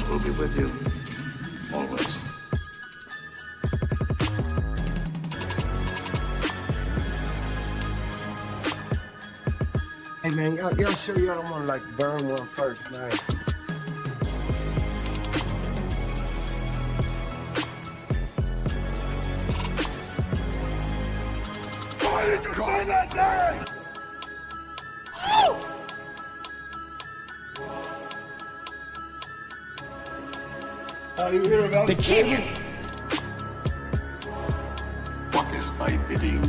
Will be with you always. Hey man, y'all sure y'all don't want to like burn one first, man? Why did you say that name? You hear about the champion? What is thy bidding,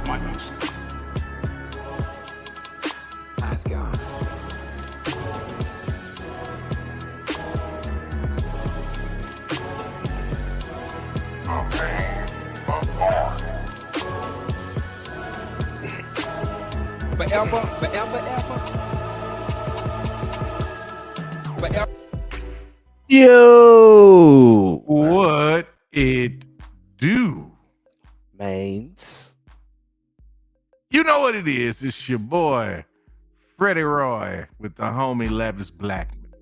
my master? Nice guy. Forever, forever, ever. Forever. Yo, What it do? mains. You know what it is. It's your boy, Freddie Roy, with the homie Levis Blackman.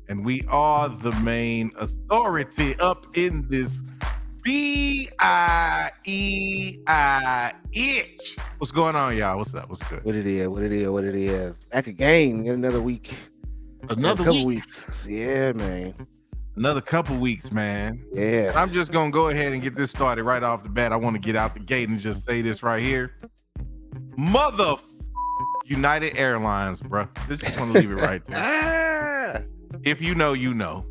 And we are the main authority up in this B-I-E-I-itch. What's going on, y'all? What's up? What's good? What it is. Back again in another week. Another couple week. weeks. Yeah, man. Another couple weeks, man. Yeah. I'm just going to go ahead and get this started right off the bat. I want to get out the gate and just say this right here. Mother United Airlines, bro. Just want to leave it right there. If you know, you know.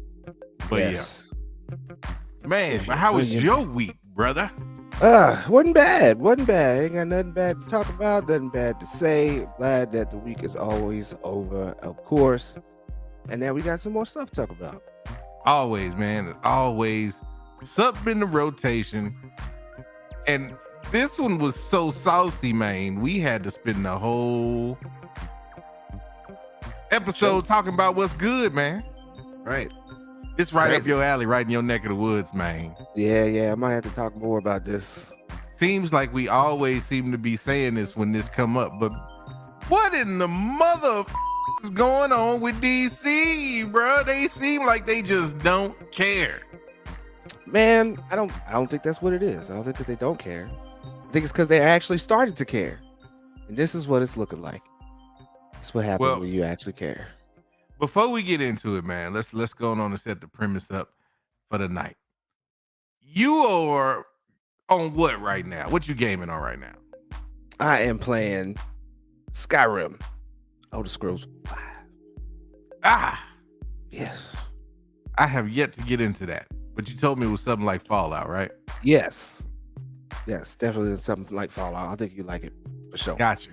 But yes. yeah. Man, but how was your week, brother? Wasn't bad. Ain't got nothing bad to talk about, nothing bad to say. Glad that the week is always over, of course. And now we got some more stuff to talk about. Always, man. Always. Something in the rotation. And this one was so saucy, man. We had to spend the whole episode talking about what's good, man. Right. It's right up your alley, right in your neck of the woods, man. Yeah. I might have to talk more about this. Seems like we always seem to be saying this when this come up, but what in the mother is going on with DC, bro? They seem like they just don't care. Man, I don't think that's what it is. I don't think that they don't care. I think it's because they actually started to care. And this is what it's looking like. It's what happens when you actually care. Before we get into it, man, let's go on and set the premise up for the night. You are on what right now? What you gaming on right now? I am playing Skyrim. Elder Scrolls 5. Yes. I have yet to get into that, but you told me it was something like Fallout, right? Yes, definitely something like Fallout. I think you like it for sure. Got you.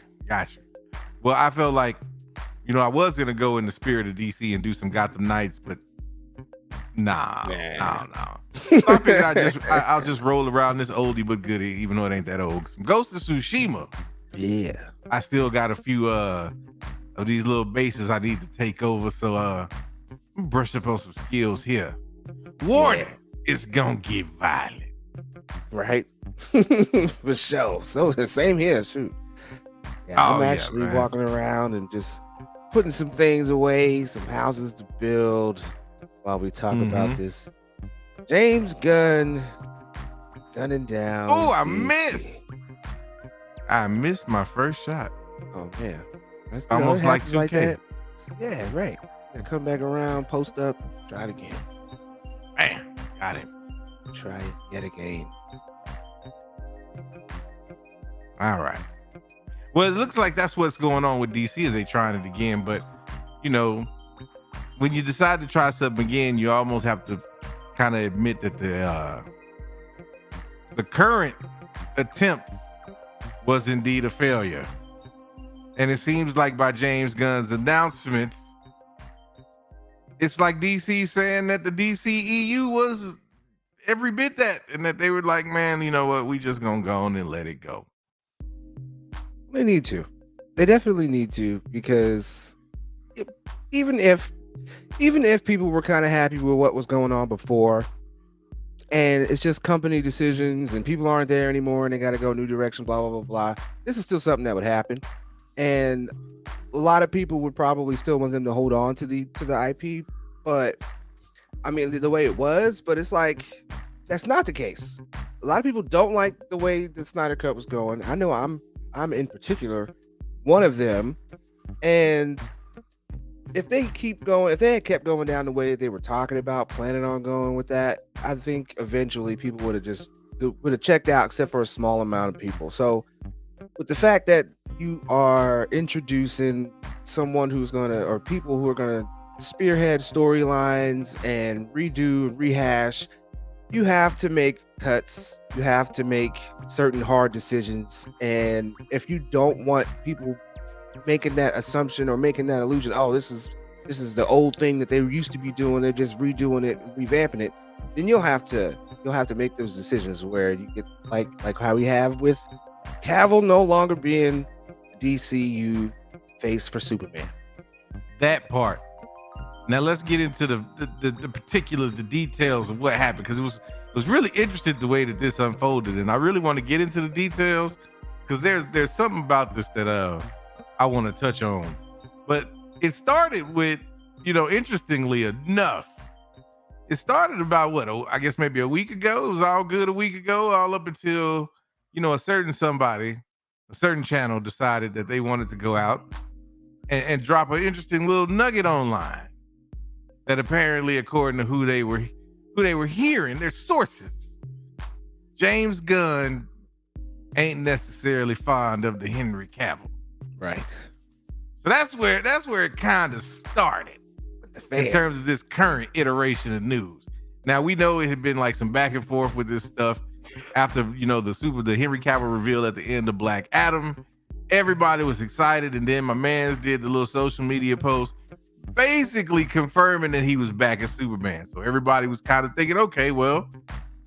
Well, I felt like, I was gonna go in the spirit of DC and do some Gotham Knights, but no. So I figured I'll just roll around this oldie but goodie, even though it ain't that old. Some Ghost of Tsushima. Yeah. I still got a few of these little bases I need to take over, so brush up on some skills here. Warning, it's gonna get violent. Right? For sure. So same here, shoot. Yeah, I'm actually walking around and just putting some things away, some houses to build while we talk about this James Gunn gunning down. Oh, I missed my first shot. Oh man. That's almost like 2K. Like that. Yeah, right. And come back around, post up, try it again. Bam, got him. Try it yet again. All right. Well, it looks like that's what's going on with DC is they trying it again. But, when you decide to try something again, you almost have to kind of admit that the current attempt was indeed a failure. And it seems like by James Gunn's announcements, it's like DC saying that the DCEU was every bit that, and that they were like, man, you know what? We just gonna go on and let it go. They need to. They definitely need to, because even if people were kind of happy with what was going on before, and it's just company decisions and people aren't there anymore and they got to go new direction, blah, blah, blah, blah. This is still something that would happen. And a lot of people would probably still want them to hold on to the IP. But I mean, the way it was, but it's like, that's not the case. A lot of people don't like the way the Snyder Cut was going. I know I'm in particular one of them. And if they had kept going down the way they were talking about, planning on going with that, I think eventually people would have checked out, except for a small amount of people. So with the fact that you are introducing someone or people who are gonna spearhead storylines and redo and rehash, you have to make cuts, you have to make certain hard decisions. And if you don't want people making that assumption or making that illusion, oh, this is the old thing that they used to be doing, they're just redoing it, revamping it, then you'll have to make those decisions where you get like how we have with Cavill no longer being DCU face for Superman. That part. Now let's get into the particulars, the details of what happened, because it was really interesting the way that this unfolded, and I really want to get into the details because there's something about this that I want to touch on. But it started with, interestingly enough, it started about I guess maybe a week ago. It was all good a week ago, all up until, a certain channel decided that they wanted to go out and drop an interesting little nugget online that apparently, according to who they were hearing, their sources, James Gunn ain't necessarily fond of the Henry Cavill. Right. So that's where it kind of started in terms of this current iteration of news. Now we know it had been like some back and forth with this stuff after, the Henry Cavill reveal at the end of Black Adam. Everybody was excited, and then my mans did the little social media post basically confirming that he was back as Superman. So everybody was kind of thinking, okay, well,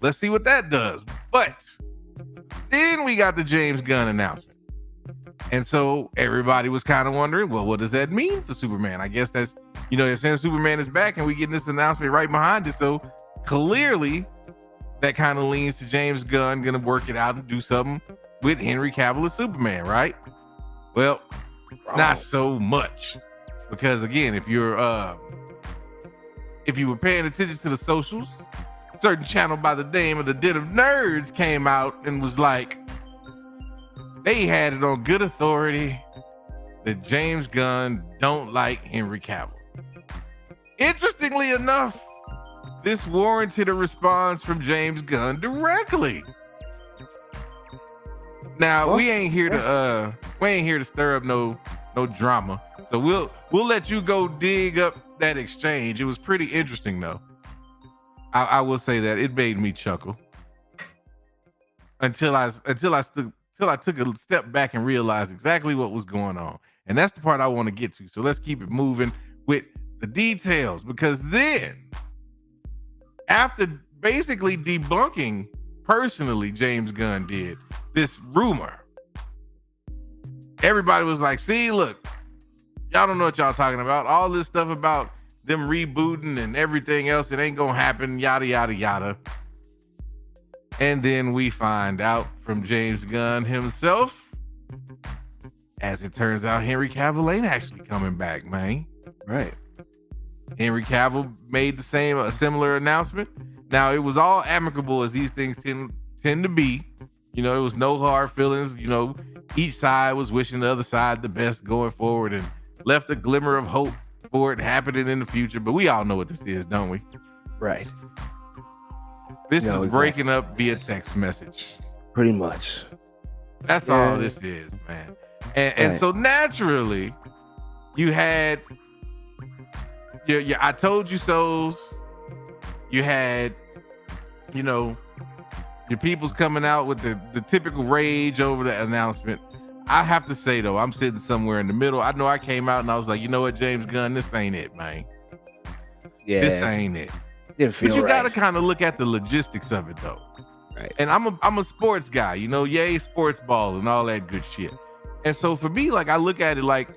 let's see what that does. But then we got the James Gunn announcement. And so everybody was kind of wondering, well, what does that mean for Superman? I guess that's, they're saying Superman is back and we getting this announcement right behind it. So clearly that kind of leans to James Gunn going to work it out and do something with Henry Cavill as Superman, right? Well, not so much. Because again, if you were paying attention to the socials, a certain channel by the name of the Den of Nerds came out and was like, they had it on good authority that James Gunn don't like Henry Cavill. Interestingly enough, this warranted a response from James Gunn directly. Now, we ain't here to stir up no drama. So we'll let you go dig up that exchange. It was pretty interesting though. I will say that it made me chuckle until I took a step back and realized exactly what was going on. And that's the part I want to get to. So let's keep it moving with the details, because then after basically debunking personally, James Gunn did this rumor, everybody was like, see, look, y'all don't know what y'all talking about. All this stuff about them rebooting and everything else, it ain't gonna happen, yada, yada, yada. And then we find out from James Gunn himself, as it turns out, Henry Cavill ain't actually coming back, man. Right. Henry Cavill made a similar announcement. Now, it was all amicable, as these things tend to be. It was no hard feelings. Each side was wishing the other side the best going forward and left a glimmer of hope for it happening in the future. But we all know what this is, don't we? Right. This is breaking up via text message. Pretty much. That's all this is, man. And so naturally, you had your I told you so's. You had, your people's coming out with the typical rage over the announcement. I have to say, though, I'm sitting somewhere in the middle. I know I came out and I was like, you know what, James Gunn, this ain't it, man. this ain't it. Didn't feel but you right. gotta kind of look at the logistics of it though. Right. And I'm a sports guy, you know, yay sports ball and all that good shit. And so for me, like I look at it like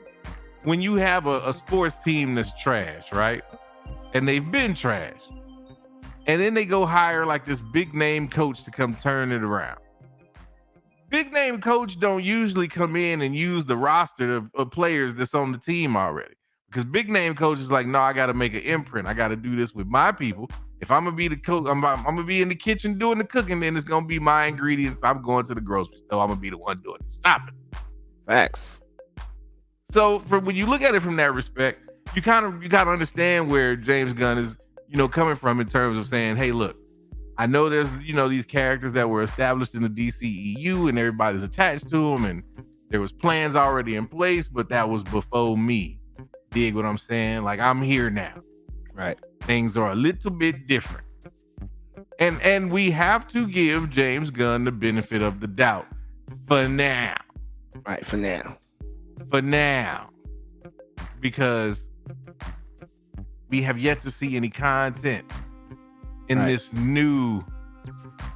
when you have a sports team that's trash, right? And they've been trash. And then they go hire like this big name coach to come turn it around. Big name coach don't usually come in and use the roster of players that's on the team already. Because big name coach is like, no, I got to make an imprint. I got to do this with my people. If I'm gonna be the coach, I'm gonna be in the kitchen doing the cooking. Then it's gonna be my ingredients. I'm going to the grocery store. I'm gonna be the one doing the shopping. Facts. So when you look at it from that respect, you kind of understand where James Gunn is, you know, coming from in terms of saying, hey, look, I know there's, you know, these characters that were established in the DCEU and everybody's attached to them, and there was plans already in place, but that was before me. Dig what I'm saying? Like, I'm here now. Right. Things are a little bit different. And we have to give James Gunn the benefit of the doubt for now. Right, for now. For now. Because we have yet to see any content in this new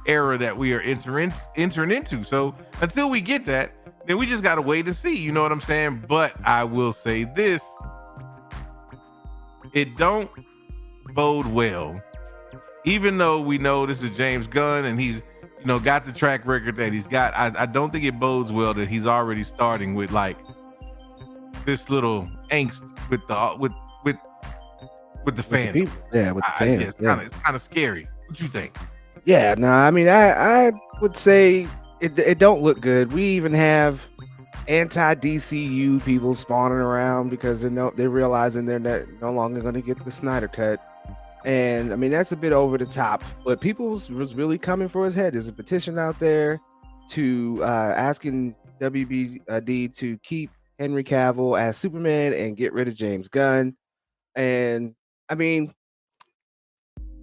era that we are entering into. So until we get that, then we just gotta wait and see. You know what I'm saying? But I will say this. It don't bode well, even though we know this is James Gunn and he's, you know, got the track record that he's got. I don't think it bodes well that he's already starting with like this little angst with the fans. Yeah, with the fans. It's kind of scary. What you think? Yeah, no, I mean, I would say it don't look good. We even have anti-DCU people spawning around because they're realizing they're no longer going to get the Snyder cut. And I mean, that's a bit over the top, but people was really coming for his head. There's a petition out there to asking WBD to keep Henry Cavill as Superman and get rid of James Gunn. And I mean,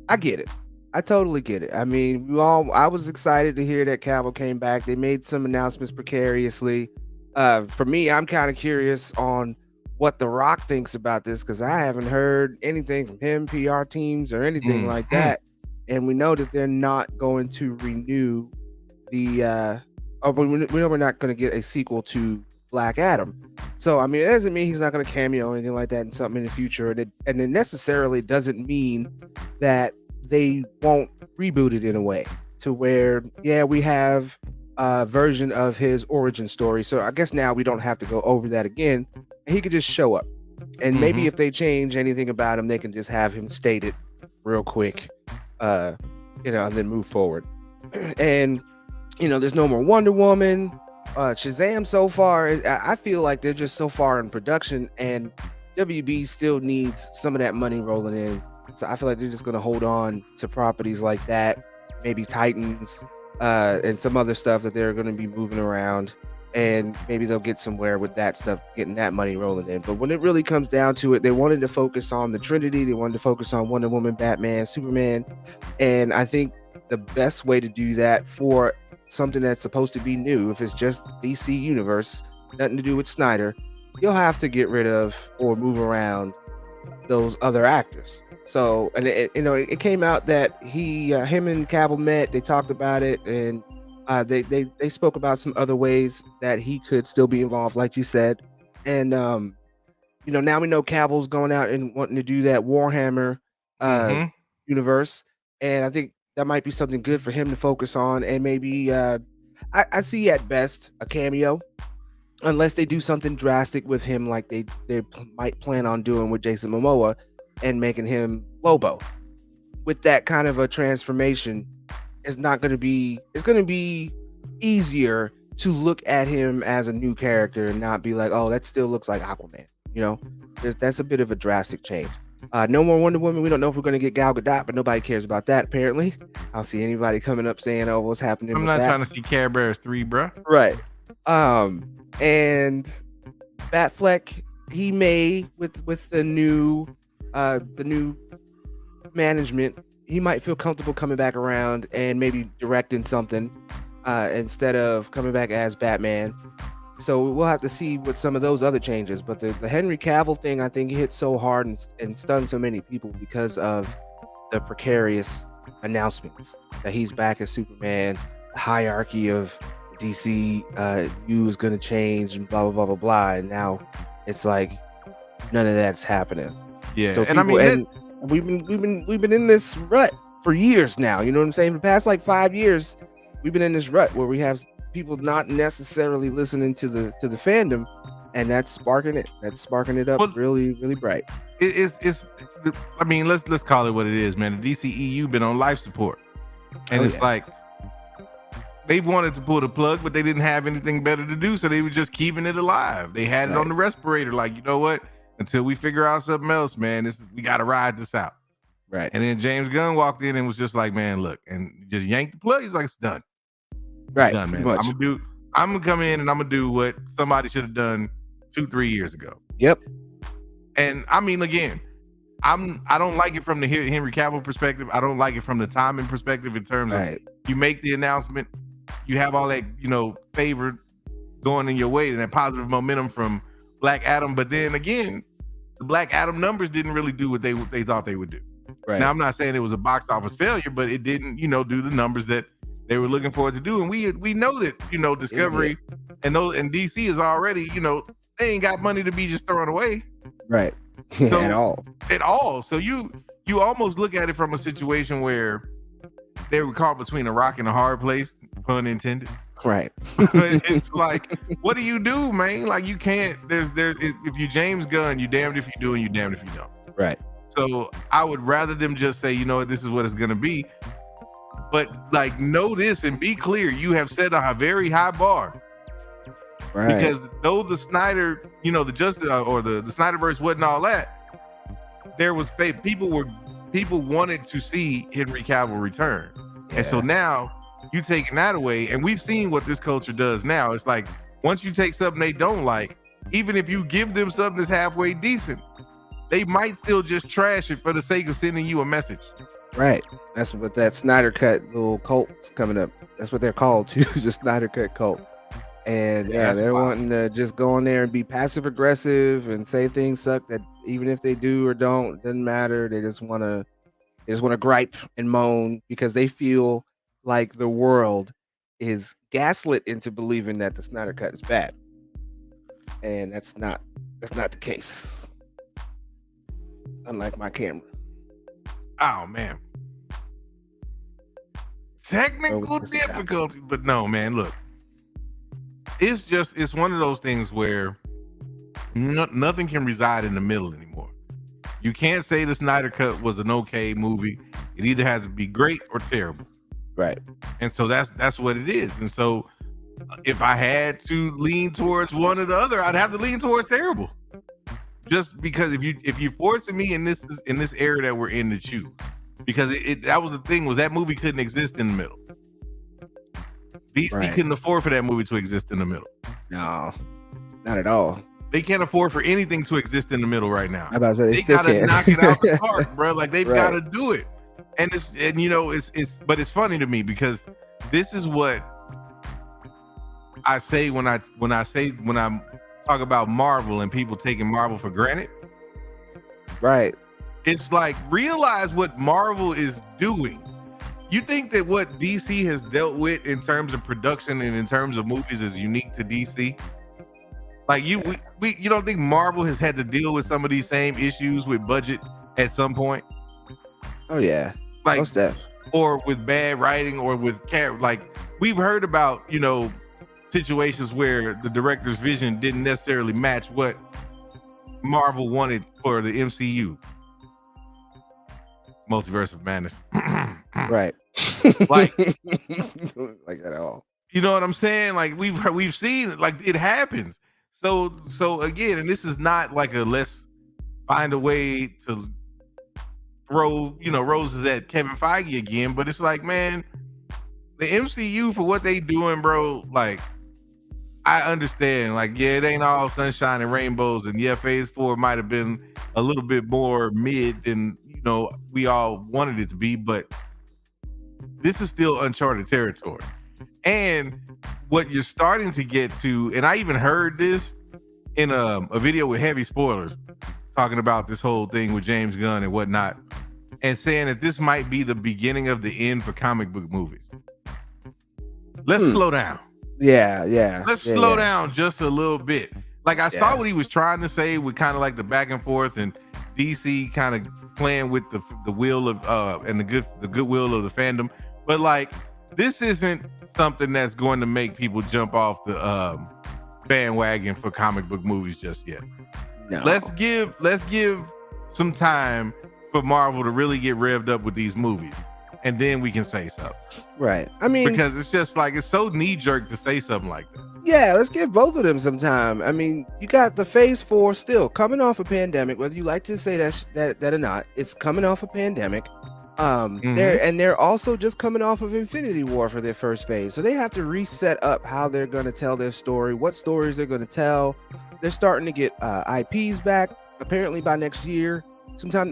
I get it. I totally get it. I mean, I was excited to hear that Cavill came back. They made some announcements precariously. For me, I'm kind of curious on what The Rock thinks about this because I haven't heard anything from him, PR teams, or anything like that. And we know that they're not going to renew we know we're not going to get a sequel to Black Adam. So, I mean, it doesn't mean he's not going to cameo or anything like that in something in the future. And it necessarily doesn't mean that they won't reboot it in a way to where, yeah, we have a version of his origin story. So I guess now we don't have to go over that again. He could just show up. And maybe if they change anything about him, they can just have him state it real quick, and then move forward. And, there's no more Wonder Woman. Shazam so far, I feel like they're just so far in production and WB still needs some of that money rolling in. So I feel like they're just going to hold on to properties like that, maybe Titans, and some other stuff that they're going to be moving around. And maybe they'll get somewhere with that stuff, getting that money rolling in. But when it really comes down to it, they wanted to focus on the Trinity. They wanted to focus on Wonder Woman, Batman, Superman. And I think the best way to do that for something that's supposed to be new, if it's just DC universe, nothing to do with Snyder, you'll have to get rid of or move around those other actors. So, and it came out that him and Cavill met, they talked about it, and they spoke about some other ways that he could still be involved, like you said. And now we know Cavill's going out and wanting to do that Warhammer universe, and I think that might be something good for him to focus on. And maybe I see at best a cameo, unless they do something drastic with him, like they might plan on doing with Jason Momoa and making him Lobo. With that kind of a transformation, it's going to be easier to look at him as a new character and not be like, oh, that still looks like Aquaman. That's a bit of a drastic change. No more Wonder Woman. We don't know if we're going to get Gal Gadot, but nobody cares about that, apparently. I don't see anybody coming up saying, oh, what's happening I'm not trying to see Care Bears 3, bro. Right. And Batfleck, he may, with the new management, he might feel comfortable coming back around and maybe directing something instead of coming back as Batman. So we'll have to see what some of those other changes. But the Henry Cavill thing, I think, hit so hard and stunned so many people because of the precarious announcements that he's back as Superman. The hierarchy of DCEU is going to change and blah blah blah blah blah. And now it's like none of that's happening. Yeah, So and I mean, we've been in this rut for years now. You know what I'm saying? For the past like 5 years, we've been in this rut where we have people not necessarily listening to the fandom, and that's sparking it. That's sparking it up really, really bright. It's. I mean, let's call it what it is, man. The DCEU been on life support, and it's like they wanted to pull the plug, but they didn't have anything better to do, so they were just keeping it alive. They had it on the respirator, like, you know what? Until we figure out something else, man, we got to ride this out. Right. And then James Gunn walked in and was just like, man, look, and just yanked the plug. He's like, it's done. Right. It's done, man. I'm gonna come in and I'm gonna do what somebody should have done 2-3 years ago. Yep. And I mean, again, I don't like it from the Henry Cavill perspective. I don't like it from the timing perspective in terms of you make the announcement, you have all that, favor going in your way and that positive momentum from Black Adam. But then again, the Black Adam numbers didn't really do what they thought they would do. Right. Now, I'm not saying it was a box office failure, but it didn't, do the numbers that they were looking for it to do. And we know that, Discovery and DC is already, they ain't got money to be just throwing away. Right. So, at all. So you almost look at it from a situation where they were caught between a rock and a hard place, pun intended. Right. It's like, what do you do, man? Like, you can't, if you James Gunn, you damned if you do and you damned if you don't. Right. So I would rather them just say, this is what it's going to be. But like, know this and be clear. You have set a very high bar. Right. Because though the Snyder, the Justice or the Snyderverse wasn't all that, there was faith. People wanted to see Henry Cavill return. Yeah. And so now you taking that away, and we've seen what this culture does now. It's like, once you take something they don't like, even if you give them something that's halfway decent, they might still just trash it for the sake of sending you a message. Right. That's what that Snyder Cut little cult's coming up. That's what they're called too, just Snyder Cut cult. And they're wanting to just go in there and be passive aggressive and say things suck that even if they do or don't, doesn't matter. They just want to gripe and moan because they feel like the world is gaslit into believing that the Snyder Cut is bad. And that's not the case. Unlike my camera. Oh man. Technical difficulty, but no, man, look. It's one of those things where nothing can reside in the middle anymore. You can't say the Snyder Cut was an okay movie. It either has to be great or terrible. Right. And so that's what it is. And so if I had to lean towards one or the other, I'd have to lean towards terrible. Just because if you're forcing me in this era that we're in to choose, because that was the thing, was that movie couldn't exist in the middle. DC couldn't afford for that movie to exist in the middle. No, not at all. They can't afford for anything to exist in the middle right now. I'm about to say they still gotta can't. knock it out the park, bro. Like, they've got to do it. And but it's funny to me because this is what I say when I talk about Marvel and people taking Marvel for granted. Right. It's like, realize what Marvel is doing. You think that what DC has dealt with in terms of production and in terms of movies is unique to DC? Like, you don't think Marvel has had to deal with some of these same issues with budget at some point? Oh yeah. Like, or with bad writing or with like, we've heard about, situations where the director's vision didn't necessarily match what Marvel wanted for the MCU. Multiverse of Madness. Right. Like at all. You know what I'm saying? Like, we've seen it, like, it happens. So again, and this is not like let's find a way to throw, roses at Kevin Feige again, but it's like, man, the MCU, for what they doing, bro, like, I understand, like, yeah, it ain't all sunshine and rainbows, and yeah, Phase 4 might have been a little bit more mid than we all wanted it to be, but this is still uncharted territory. And what you're starting to get to, and I even heard this in a video with heavy spoilers talking about this whole thing with James Gunn and whatnot, and saying that this might be the beginning of the end for comic book movies. Let's slow down. Yeah. Let's slow down just a little bit. Like I saw what he was trying to say with kind of like the back and forth and DC kind of playing with the will of and the goodwill of the fandom, but like this isn't something that's going to make people jump off the bandwagon for comic book movies just yet. No. Let's give some time for Marvel to really get revved up with these movies, and then we can say something. Right. I mean, because it's just like it's so knee-jerk to say something like that. Yeah, let's give both of them some time. I mean, you got the Phase 4 still coming off a pandemic, whether you like to say that or not. It's coming off a pandemic. They're also just coming off of Infinity War for their first phase, so they have to reset up how they're going to tell their story, what stories they're going to tell. They're starting to get IPs back apparently by next year. Sometime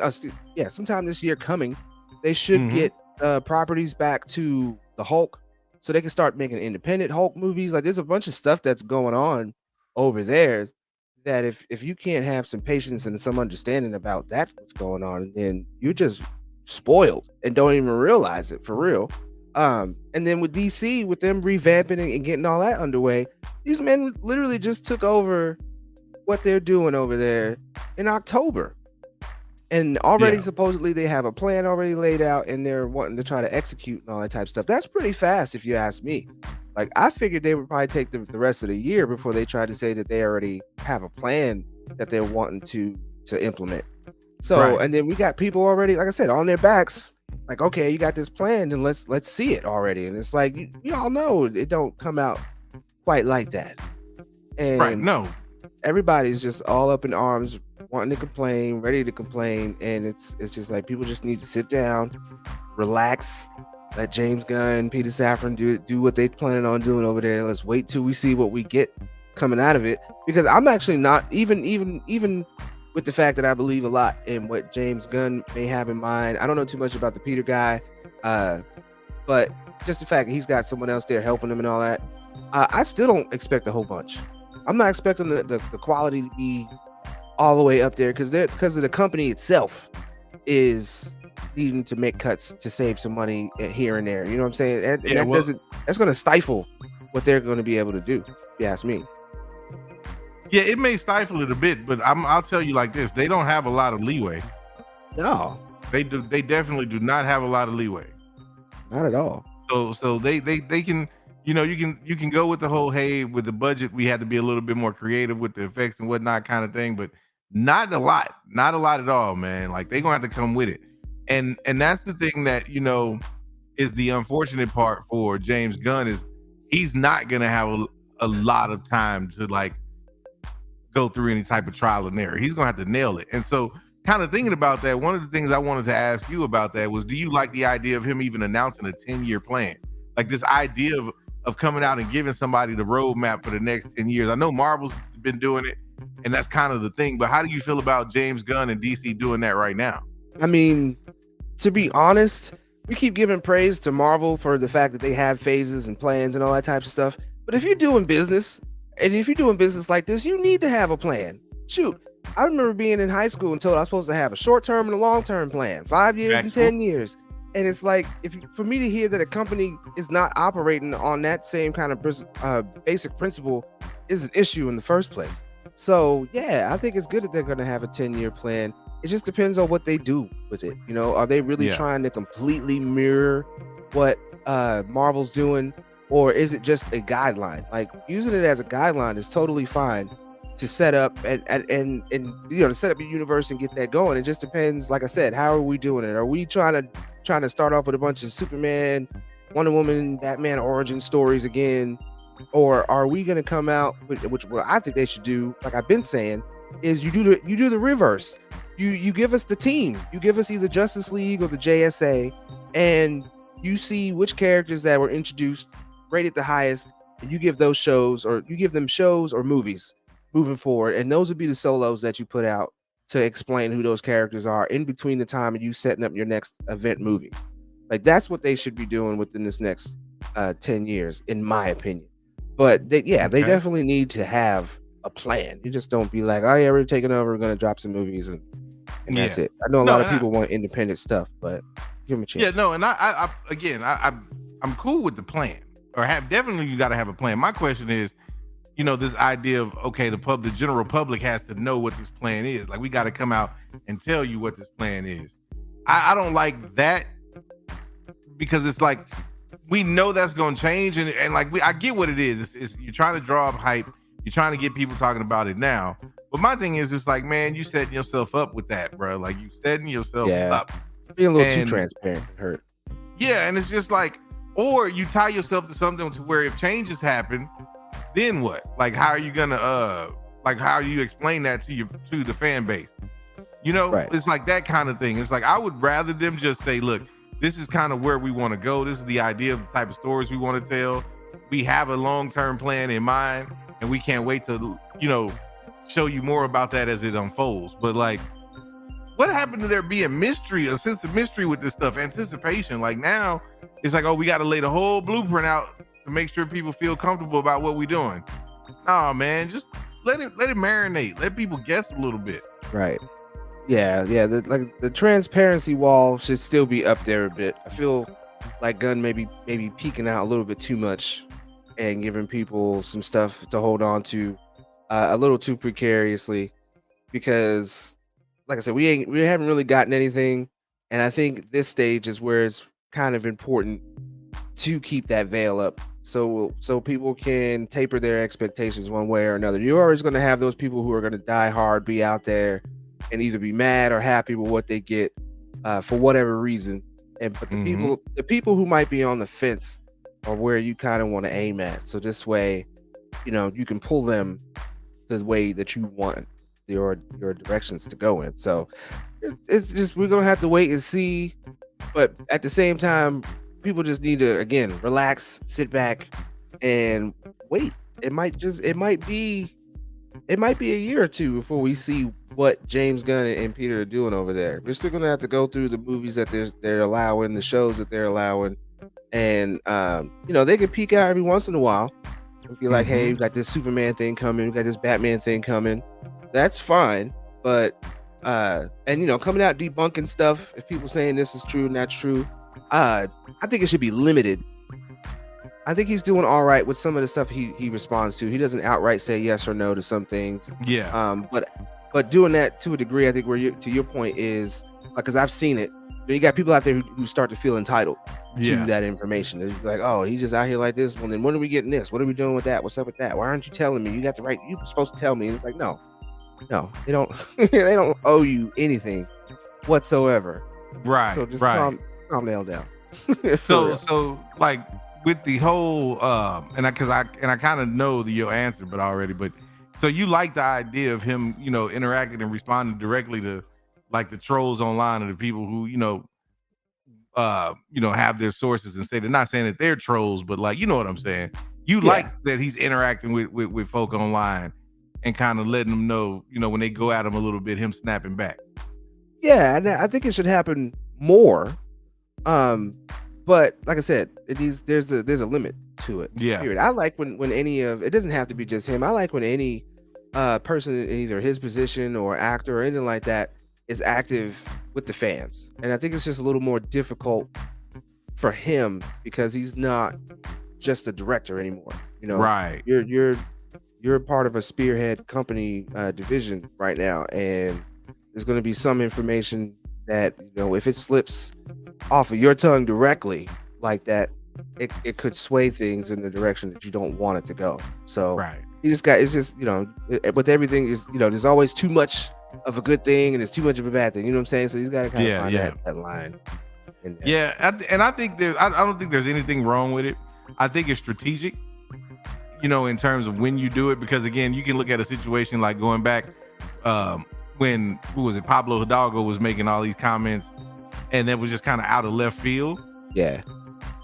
this year coming, they should get properties back to the Hulk, so they can start making independent Hulk movies. Like there's a bunch of stuff that's going on over there that if you can't have some patience and some understanding about that what's going on, then you're just spoiled and don't even realize it for real. And then with DC, with them revamping and getting all that underway, these men literally just took over what they're doing over there in October. And already supposedly they have a plan already laid out and they're wanting to try to execute and all that type of stuff. That's pretty fast if you ask me. Like I figured they would probably take the rest of the year before they try to say that they already have a plan that they're wanting to implement. So and then we got people already, like I said, on their backs. Like, okay, you got this plan, and let's see it already. And it's like you all know it don't come out quite like that. And no, everybody's just all up in arms, wanting to complain, ready to complain, and it's just like people just need to sit down, relax, let James Gunn, Peter Safran do what they planning on doing over there. Let's wait till we see what we get coming out of it, because I'm actually not even with the fact that I believe a lot in what James Gunn may have in mind. I don't know too much about the Peter guy, but just the fact that he's got someone else there helping him and all that, I still don't expect a whole bunch. I'm not expecting the quality to be all the way up there because of the company itself is needing to make cuts to save some money here and there. You know what I'm saying? And that's going to stifle what they're going to be able to do, if you ask me. Yeah, it may stifle it a bit, but I'll tell you like this: they don't have a lot of leeway. No, they do. They definitely do not have a lot of leeway. Not at all. So they can, you can go with the whole, hey, with the budget we had to be a little bit more creative with the effects and whatnot kind of thing, but not a lot at all, man. Like they're gonna have to come with it, and that's the thing that is the unfortunate part for James Gunn is he's not gonna have a lot of time to like go through any type of trial and error. He's gonna have to nail it. And so kind of thinking about that, one of the things I wanted to ask you about that was, do you like the idea of him even announcing a 10-year plan? Like this idea of coming out and giving somebody the roadmap for the next 10 years. I know Marvel's been doing it and that's kind of the thing, but how do you feel about James Gunn and DC doing that right now? I mean, to be honest, we keep giving praise to Marvel for the fact that they have phases and plans and all that types of stuff. But if you're doing business, and if you're doing business like this, you need to have a plan. Shoot, I remember being in high school and told I was supposed to have a short-term and a long-term plan, 5 years and 10 years. And it's like, for me to hear that a company is not operating on that same kind of basic principle is an issue in the first place. So yeah, I think it's good that they're going to have a 10-year plan. It just depends on what they do with it. Are they really trying to completely mirror what Marvel's doing? Or is it just a guideline? Like using it as a guideline is totally fine to set up and to set up a universe and get that going. It just depends. Like I said, how are we doing it? Are we trying to start off with a bunch of Superman, Wonder Woman, Batman origin stories again, or are we going to come out with what I think they should do? Like I've been saying, is you do the reverse. You give us the team. You give us either Justice League or the JSA, and you see which characters that were introduced rated the highest, and you give those shows, or you give them shows or movies moving forward, and those would be the solos that you put out to explain who those characters are in between the time of you setting up your next event movie. Like that's what they should be doing within this next 10 years, in my opinion. But they Okay. definitely need to have a plan. You just don't be like, oh yeah, we're taking over, we're gonna drop some movies and that's it. I know a lot of people want independent stuff, but give them a chance. Yeah, no, and I'm cool with the plan, or definitely you got to have a plan. My question is, this idea of, okay, the general public has to know what this plan is. Like, we got to come out and tell you what this plan is. I don't like that, because it's like, we know that's going to change, and like, I get what it is. It's you're trying to draw up hype, you're trying to get people talking about it now. But my thing is, it's like, man, you setting yourself up with that, bro. Like, you setting yourself up. Being a little too transparent hurt. Yeah, and it's just like, or you tie yourself to something to where if changes happen, then what? Like, how are you gonna how do you explain that to the fan base? Right. It's like that kind of thing. It's like, I would rather them just say, look, this is kind of where we want to go. This is the idea of the type of stories we want to tell. We have a long-term plan in mind, and we can't wait to, show you more about that as it unfolds. But like, what happened to there being mystery, a sense of mystery with this stuff, anticipation? Like, now it's like, oh, we got to lay the whole blueprint out to make sure people feel comfortable about what we're doing. Oh man, just let it marinate. Let people guess a little bit. Right. Yeah. The transparency wall should still be up there a bit. I feel like Gunn maybe peeking out a little bit too much and giving people some stuff to hold on to a little too precariously, because like I said, we haven't really gotten anything, and I think this stage is where it's kind of important to keep that veil up, so people can taper their expectations one way or another. You're always going to have those people who are going to die hard, be out there, and either be mad or happy with what they get for whatever reason. But the people who might be on the fence are where you kind of want to aim at. So this way, you can pull them the way that you want your directions to go in. So it's just, we're gonna have to wait and see. But at the same time, people just need to, again, relax, sit back, and wait. It might be a year or two before we see what James Gunn and Peter are doing over there. We're still gonna have to go through the movies that they're allowing, the shows that they're allowing, and they can peek out every once in a while and be like, hey, we got this Superman thing coming, we got this Batman thing coming. That's fine, but coming out debunking stuff, if people saying this is true, not true, I think it should be limited. I think he's doing all right with some of the stuff he responds to. He doesn't outright say yes or no to some things. Yeah. But doing that to a degree, I think to your point is, because I've seen it. You got people out there who start to feel entitled to that information. It's like, oh, he's just out here like this. Well, then when are we getting this? What are we doing with that? What's up with that? Why aren't you telling me? You got the right. You're supposed to tell me. And it's like, no, they don't. They don't owe you anything whatsoever. Right. So just calm down. So like, with the whole and I kind of know your answer, but so you like the idea of him, interacting and responding directly to like the trolls online, or the people who have their sources and say, they're not saying that they're trolls, but like, you know what I'm saying. You like that he's interacting with folk online and kind of letting them know, when they go at him a little bit, him snapping back. Yeah, and I think it should happen more. But like I said, there's a limit to it. Yeah. Period. I like when any of it doesn't have to be just him. I like when any person in either his position or actor or anything like that is active with the fans. And I think it's just a little more difficult for him because he's not just a director anymore. Right. You're part of a spearhead company division right now, and there's going to be some information that if it slips off of your tongue directly like that, it could sway things in the direction that you don't want it to go. So right. With everything is, there's always too much of a good thing and there's too much of a bad thing. You know what I'm saying? So he's got to kind of find that line. Yeah, and I think I don't think there's anything wrong with it. I think it's strategic, in terms of when you do it, because again, you can look at a situation like going back when Pablo Hidalgo was making all these comments, and that was just kind of out of left field. Yeah.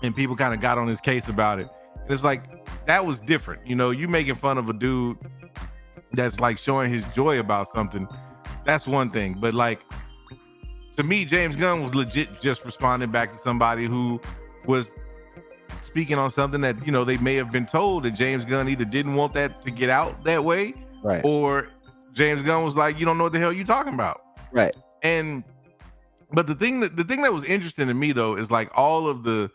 And people kind of got on his case about it. And it's like, that was different. You making fun of a dude that's like showing his joy about something. That's one thing. But like, to me, James Gunn was legit just responding back to somebody who was speaking on something that, you know, they may have been told that James Gunn either didn't want that to get out that way, right, or James Gunn was like, you don't know what the hell you're talking about. Right. But the thing that was interesting to me though is like all of the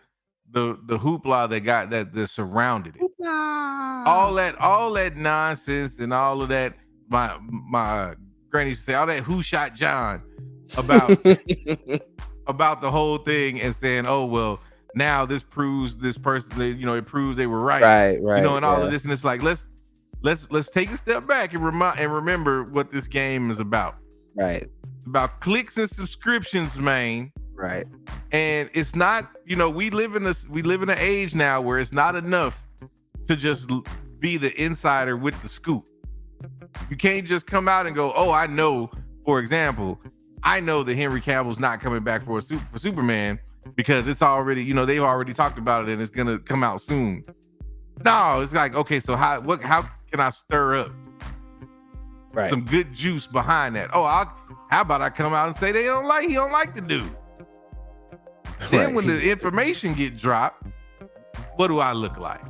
hoopla that surrounded it. Hoopla. All that nonsense and all of that, my granny used to say, all that who shot John about about the whole thing, and saying, oh well, now this proves this person, you know, it proves they were right. Right. You know, and all of this, and it's like let's take a step back and remember what this game is about. Right. It's about clicks and subscriptions, man. Right. And it's not, you know, we live in an age now where it's not enough to just be the insider with the scoop. You can't just come out and go, oh, I know, for example, I know that Henry Cavill's not coming back for Superman because it's already, you know, they've already talked about it and it's gonna come out soon. No, it's like, okay, so how can I stir up some good juice behind that? Oh, how about I come out and say he don't like the dude? Then when the information get dropped, what do I look like?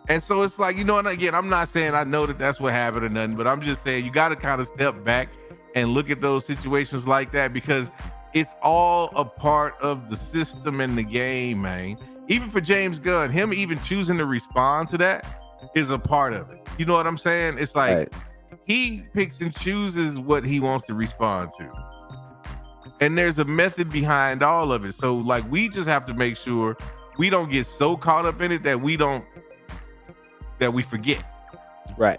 And so it's like, you know, and again, I'm not saying I know that that's what happened or nothing, but I'm just saying you got to kind of step back and look at those situations like that, because it's all a part of the system and the game, man. Even for James Gunn, him even choosing to respond to that is a part of it. You know what I'm saying? It's like he picks and chooses what he wants to respond to. And there's a method behind all of it. So like, we just have to make sure we don't get so caught up in it that we forget. Right.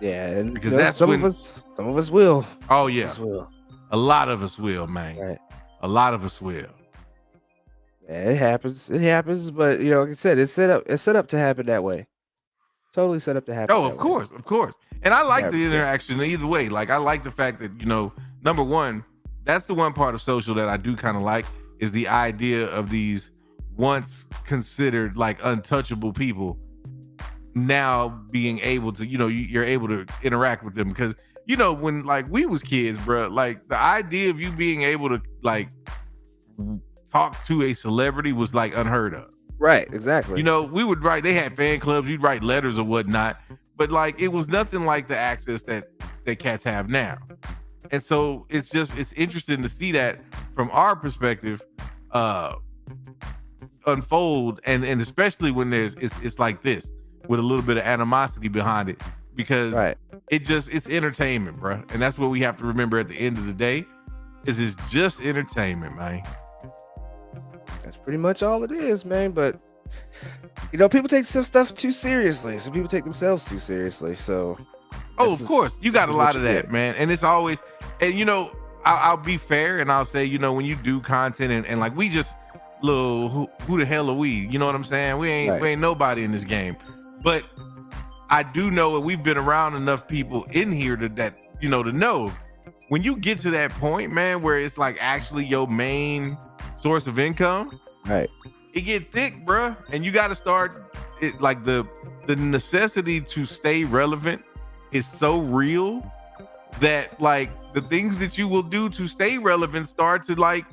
Yeah. And because that's some of us will. Oh yeah. A lot of us will, man. Right. A lot of us will. Yeah, it happens. But you know, like I said, it's set up to happen that way. Totally set up to happen. Oh, of course. And I like the interaction either way. Like, I like the fact that, you know, number one, that's the one part of social that I do kind of like, is the idea of these once considered like untouchable people now being able to, you know, you're able to interact with them. Because, you know, when like we was kids, bro, like the idea of you being able to like talk to a celebrity was like unheard of. Right, exactly. You know, we would write, they had fan clubs, you'd write letters or whatnot, but like it was nothing like the access that cats have now. And so it's interesting to see that from our perspective unfold, and especially when it's like this with a little bit of animosity behind it, because it's entertainment, bro. And that's what we have to remember at the end of the day, is it's just entertainment, man. That's pretty much all it is, man. But you know, people take some stuff too seriously. Some people take themselves too seriously. So of course, you got a lot of that, man. And it's always, and you know, I'll be fair and I'll say, you know, when you do content and like we just little who the hell are we? You know what I'm saying? We ain't nobody in this game. But I do know, and we've been around enough people in here that you know, to know when you get to that point, man, where it's like actually your main source of income, right? It get thick, bruh, and you got to start it. Like the necessity to stay relevant is so real that like the things that you will do to stay relevant start to like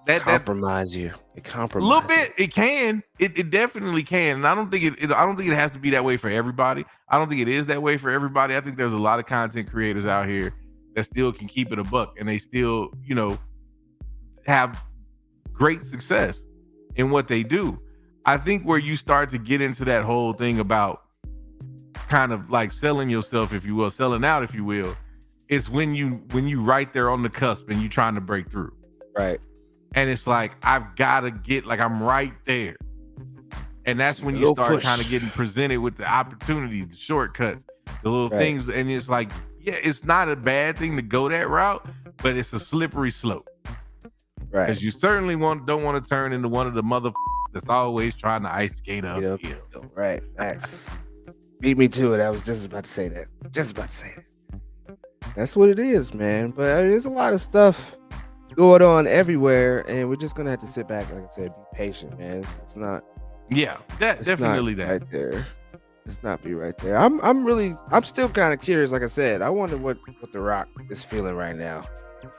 compromise you. It compromises a little bit. It can. It definitely can. And I don't think it has to be that way for everybody. I don't think it is that way for everybody. I think there's a lot of content creators out here that still can keep it a buck, and they still, you know, have great success in what they do. I think where you start to get into that whole thing about kind of like selling yourself, if you will, selling out, if you will, is when you right there on the cusp and you trying to break through. Right. And it's like, I've got to get, like, I'm right there. And that's when you start kind of getting presented with the opportunities, the shortcuts, the little things. And it's like, yeah, it's not a bad thing to go that route, but it's a slippery slope. Right. Because you certainly don't want to turn into one of the mother that's always trying to ice skate uphill. Right. Facts. Beat me to it. I was just about to say that. That's what it is, man. But I mean, there's a lot of stuff going on everywhere, and we're just gonna have to sit back, like I said, be patient, man. It's not. Yeah, definitely that. Right there. It's not be right there. I'm still kind of curious. Like I said, I wonder what The Rock is feeling right now.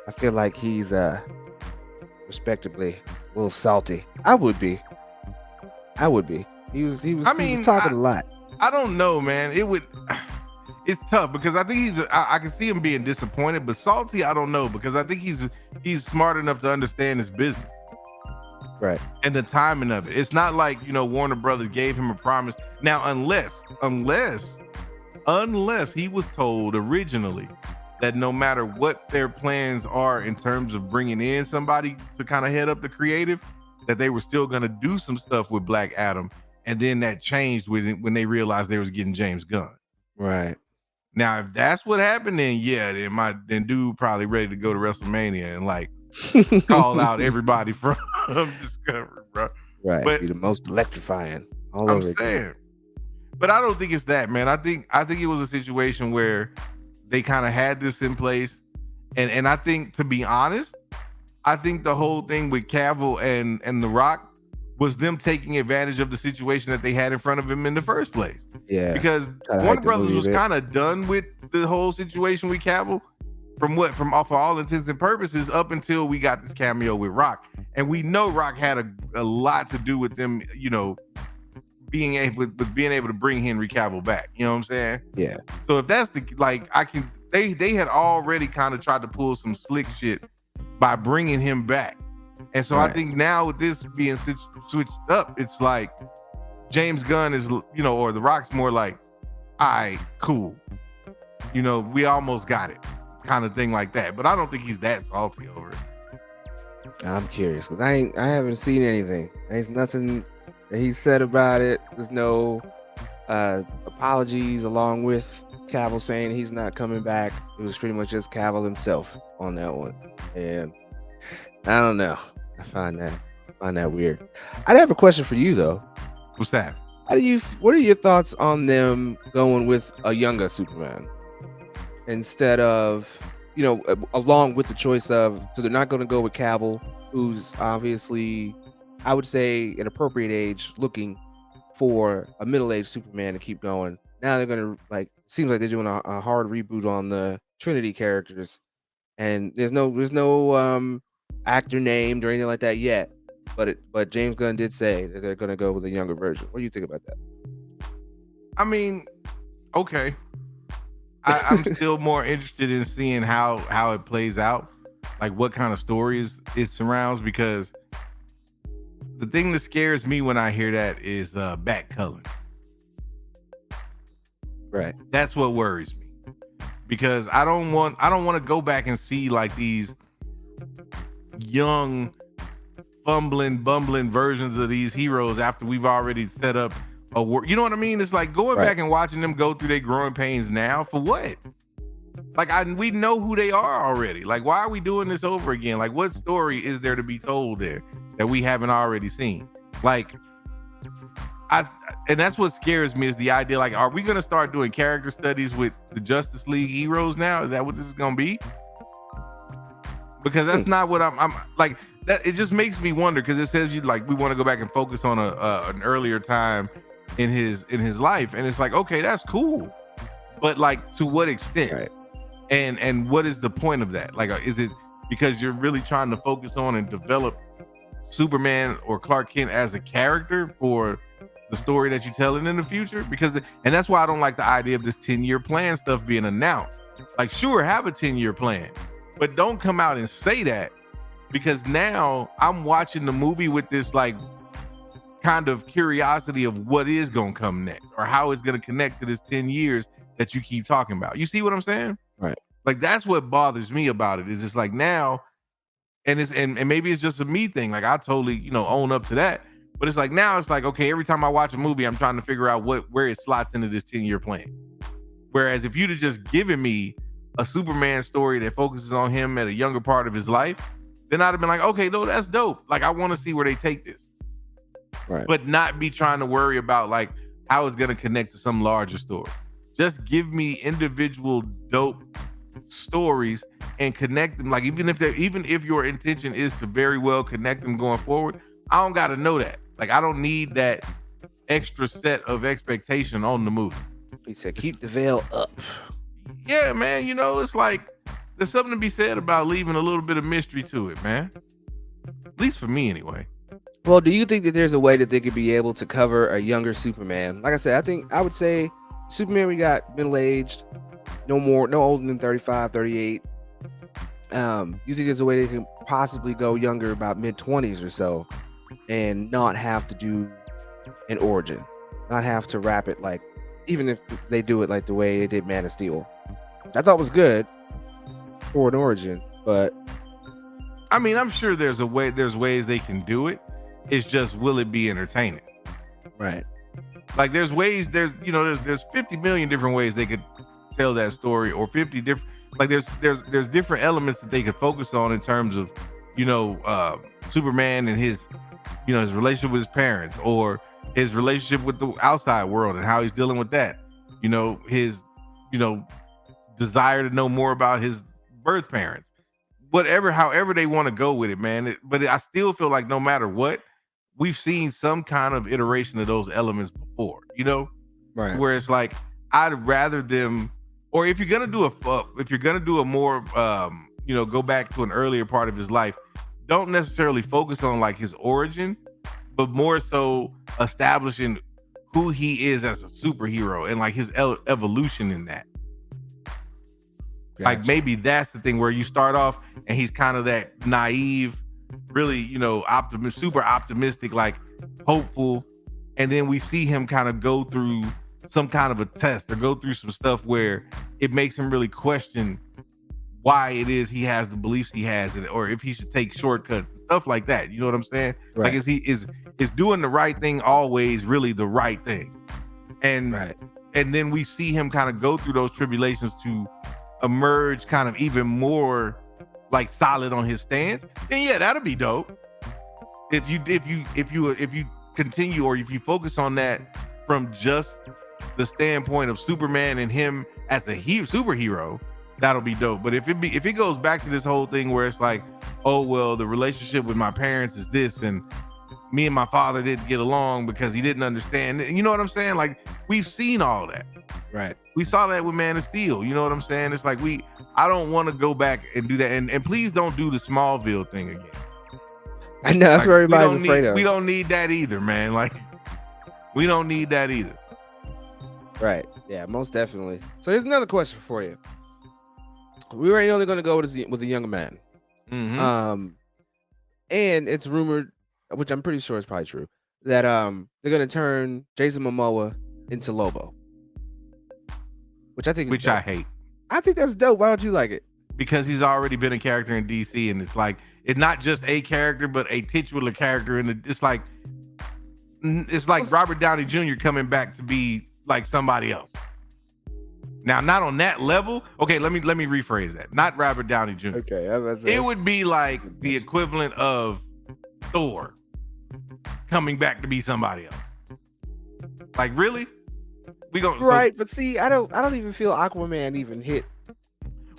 I feel like he's respectably a little salty. I would be. I would be. He was talking a lot. I don't know, man. It's tough because I think I can see him being disappointed, but salty, I don't know, because I think he's smart enough to understand his business. Right. And the timing of it. It's not like, Warner Brothers gave him a promise. Now, unless he was told originally that no matter what their plans are in terms of bringing in somebody to kind of head up the creative, that they were still going to do some stuff with Black Adam. And then that changed when they realized they was getting James Gunn. Right. Now, if that's what happened, then dude probably ready to go to WrestleMania and like call out everybody from Discovery, bro. Right. But be the most electrifying. I'm saying. But I don't think it's that, man. I think it was a situation where they kind of had this in place. And I think, to be honest, I think the whole thing with Cavill and The Rock was them taking advantage of the situation that they had in front of him in the first place. Yeah. Because Warner Brothers was kind of done with the whole situation with Cavill for all intents and purposes up until we got this cameo with Rock. And we know Rock had a lot to do with them, being able to bring Henry Cavill back. You know what I'm saying? Yeah. So if that's they had already kind of tried to pull some slick shit by bringing him back. And so I think now with this being switched up, it's like James Gunn is, or The Rock's more like, all right, cool. We almost got it, kind of thing like that. But I don't think he's that salty over it. I'm curious because I haven't seen anything. There's nothing that he said about it. There's no apologies along with Cavill saying he's not coming back. It was pretty much just Cavill himself on that one. And I don't know. I find that weird. I'd have a question for you though. What's that? What are your thoughts on them going with a younger Superman instead of, along with the choice of, so they're not going to go with Cavill, who's obviously, I would say, an appropriate age, looking for a middle-aged Superman to keep going. Now they're going to seems like they're doing a hard reboot on the Trinity characters, and there's no actor named or anything like that yet. But James Gunn did say that they're going to go with a younger version. What do you think about that? I mean, okay. I'm still more interested in seeing how it plays out, like what kind of stories it surrounds, because the thing that scares me when I hear that is back coloring. Right. That's what worries me, because I don't want to go back and see like these young bumbling versions of these heroes after we've already set up a war. You know what I mean? It's like going back and watching them go through their growing pains now for what? Like we know who they are already. Like, why are we doing this over again? Like, what story is there to be told there that we haven't already seen? Like, and that's what scares me, is the idea, like, are we going to start doing character studies with the Justice League heroes now? Is that what this is going to be? Because that's not what I'm like, that it just makes me wonder, because it says we want to go back and focus on an earlier time in his life, and it's like, okay, that's cool, but like, to what extent? Right. And what is the point of that? Like, is it because you're really trying to focus on and develop Superman or Clark Kent as a character for the story that you're telling in the future? And that's why I don't like the idea of this 10-year plan stuff being announced. Like, sure, have a 10-year plan, but don't come out and say that, because now I'm watching the movie with this like kind of curiosity of what is going to come next, or how it's going to connect to this 10 years that you keep talking about. You see what I'm saying? Right. Like, that's what bothers me about it. Is just like now, and maybe it's just a me thing. Like, I totally, own up to that. But it's like now, it's like, okay, every time I watch a movie, I'm trying to figure out where it slots into this 10-year plan. Whereas if you'd have just given me a Superman story that focuses on him at a younger part of his life, then I'd have been like, okay, no, that's dope. Like, I want to see where they take this. Right. But not be trying to worry about like how it's going to connect to some larger story. Just give me individual dope stories and connect them. Like, even if your intention is to very well connect them going forward, I don't got to know that. Like, I don't need that extra set of expectation on the movie. He said, keep the veil up. Yeah, man. It's like there's something to be said about leaving a little bit of mystery to it, man. At least for me, anyway. Well, do you think that there's a way that they could be able to cover a younger Superman? Like I said, I would say Superman we got middle-aged, no older than 35, 38. You think there's a way they can possibly go younger, about mid-20s or so, and not have to do an origin, not have to wrap it like, even if they do it like the way they did Man of Steel, which I thought was good for an origin, but I mean, I'm sure there's ways they can do it. It's just, will it be entertaining? Right. Like there's 50 million different ways they could tell that story, or 50 different, like there's different elements that they could focus on in terms of, Superman and his relationship with his parents, or his relationship with the outside world and how he's dealing with that. His desire to know more about his birth parents. However they want to go with it, man. But I still feel like no matter what, we've seen some kind of iteration of those elements before, right? Where it's like, I'd rather them, or if you're gonna do a more, go back to an earlier part of his life, don't necessarily focus on like his origin, but more so establishing who he is as a superhero and like his evolution in that. Gotcha. Like maybe that's the thing where you start off and he's kind of that naive, really, super optimistic, like hopeful. And then we see him kind of go through some kind of a test or go through some stuff where it makes him really question why it is he has the beliefs he has, or if he should take shortcuts and stuff like that. You know what I'm saying? Right. Like, is doing the right thing always really the right thing? And right. And then we see him kind of go through those tribulations to emerge kind of even more like solid on his stance. Then yeah, that'll be dope. If you continue, or if you focus on that from just the standpoint of Superman and him as a superhero, that'll be dope. But if it goes back to this whole thing where it's like, oh well, the relationship with my parents is this, and me and my father didn't get along because he didn't understand, you know what I'm saying? Like, we've seen all that. Right. We saw that with Man of Steel. You know what I'm saying? It's like, I don't want to go back and do that. And please don't do the Smallville thing again. I know, that's what everybody's afraid of. We don't need that either, man. Like, we don't need that either. Right. Yeah, most definitely. So here's another question for you. We already know they're going to go with a younger man. Mm-hmm. And it's rumored, which I'm pretty sure is probably true, that they're going to turn Jason Momoa into Lobo. Which I think is dope. I hate. I think that's dope. Why don't you like it? Because he's already been a character in DC, and it's like, it's not just a character, but a titular character. And it's like Robert Downey Jr. coming back to be like somebody else. Now, not on that level. Okay, let me rephrase that. Not Robert Downey Jr. Okay, it would be like the equivalent of Thor coming back to be somebody else. Like, really? Right, but see, I don't even feel Aquaman even hit.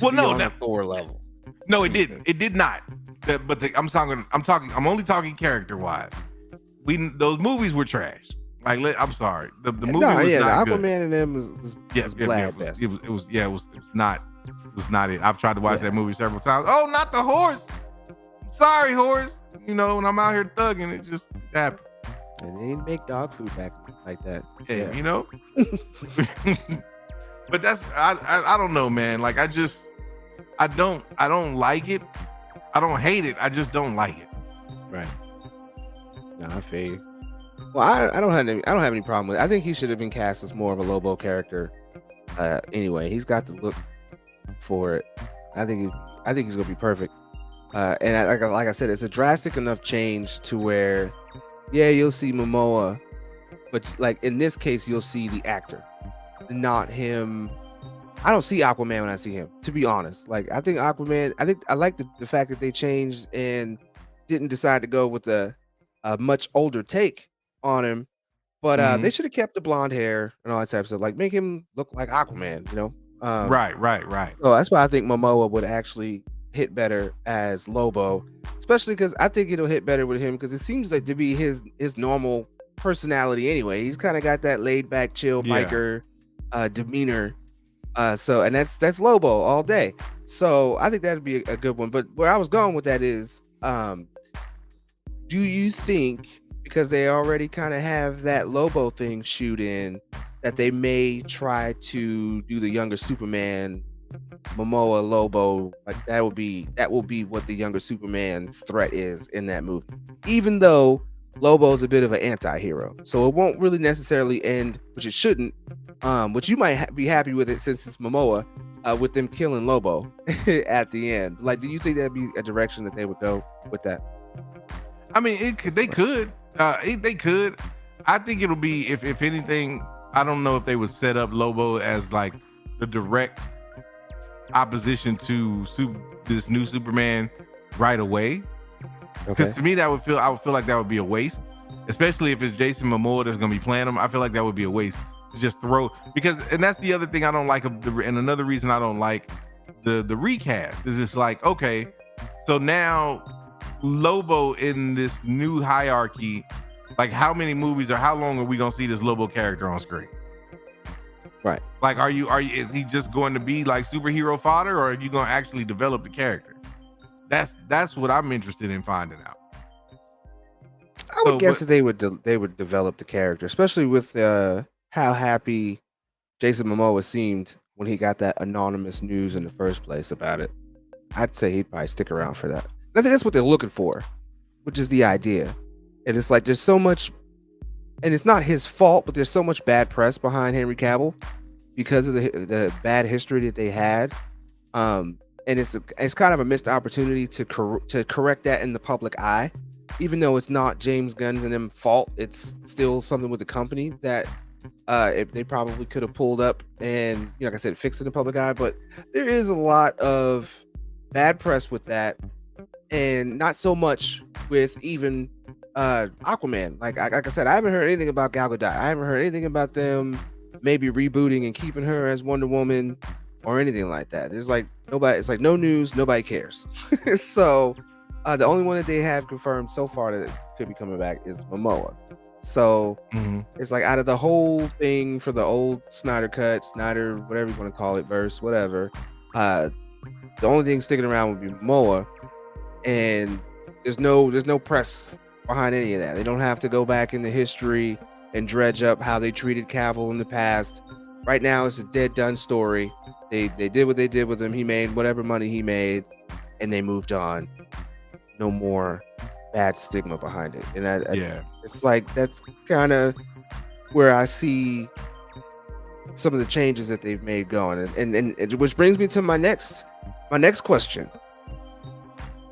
On that Thor level. No, it didn't. It did not. I'm only talking character wise. Those movies were trash. Like, I'm sorry. The movie was not the Aquaman good. And them was bad. It was not it. I've tried to watch that movie several times. Oh, not the horse. Sorry, horse. When I'm out here thugging, it just happens. And they didn't make dog food back like that. Yeah. But that's I don't know, man. Like, I don't like it. I don't hate it. I just don't like it. Right. No, I feel you. Well, I don't have any problem with it. I think he should have been cast as more of a Lobo character. Anyway, he's got the look for it. I think he's gonna be perfect. And like I said, it's a drastic enough change to where, yeah, you'll see Momoa, but like in this case, you'll see the actor, not him. I don't see Aquaman when I see him, to be honest. Like, I think Aquaman, I like the fact that they changed and didn't decide to go with a much older take on him, but they should have kept the blonde hair and all that type of stuff. Like, make him look like Aquaman, Right. So that's why I think Momoa would actually hit better as Lobo, especially because I think it'll hit better with him because it seems like to be his normal personality anyway. He's kind of got that laid back, chill biker demeanor. So that's Lobo all day. So I think that'd be a good one. But where I was going with that is do you think, because they already kind of have that Lobo thing shoot in, that they may try to do the younger Superman, Momoa Lobo, like that will be what the younger Superman's threat is in that movie, even though Lobo's a bit of an anti-hero, so it won't really necessarily end, which it shouldn't, which you might be happy with it since it's Momoa, with them killing Lobo at the end. Like, do you think that'd be a direction that they would go with that? I mean, they could. They could. I think it'll be, if anything, I don't know if they would set up Lobo as like the direct opposition to this new Superman right away. Because to me, I would feel like that would be a waste, especially if it's Jason Momoa that's going to be playing him. I feel like that would be a waste to just throw, and that's the other thing I don't like, and another reason I don't like the recast is it's like, okay, so now Lobo in this new hierarchy, like how many movies or how long are we going to see this Lobo character on screen? Right. Like, is he just going to be like superhero fodder, or are you going to actually develop the character? That's what I'm interested in finding out. I would guess that they would develop the character, especially with how happy Jason Momoa seemed when he got that anonymous news in the first place about it. I'd say he'd probably stick around for that. And I think that's what they're looking for, which is the idea. And it's like there's so much, and it's not his fault, but there's so much bad press behind Henry Cavill because of the bad history that they had. And it's kind of a missed opportunity to correct that in the public eye, even though it's not James Gunn's and them fault. It's still something with the company that if they probably could have pulled up and, like I said, fixed in the public eye. But there is a lot of bad press with that, and not so much with even Aquaman. Like I said, I haven't heard anything about Gal Gadot. I haven't heard anything about them maybe rebooting and keeping her as Wonder Woman or anything like that. There's like nobody. It's like no news. Nobody cares. So the only one that they have confirmed so far that could be coming back is Momoa. So it's like out of the whole thing for the old Snyder cut, Snyder, whatever you want to call it, verse, whatever. The only thing sticking around would be Momoa, and there's no press behind any of that. They don't have to go back in the history and dredge up how they treated Cavill in the past. Right now, it's a dead done story. They did what they did with him. He made whatever money he made, and they moved on. No more bad stigma behind it. And it's like that's kind of where I see some of the changes that they've made going. And which brings me to my next question.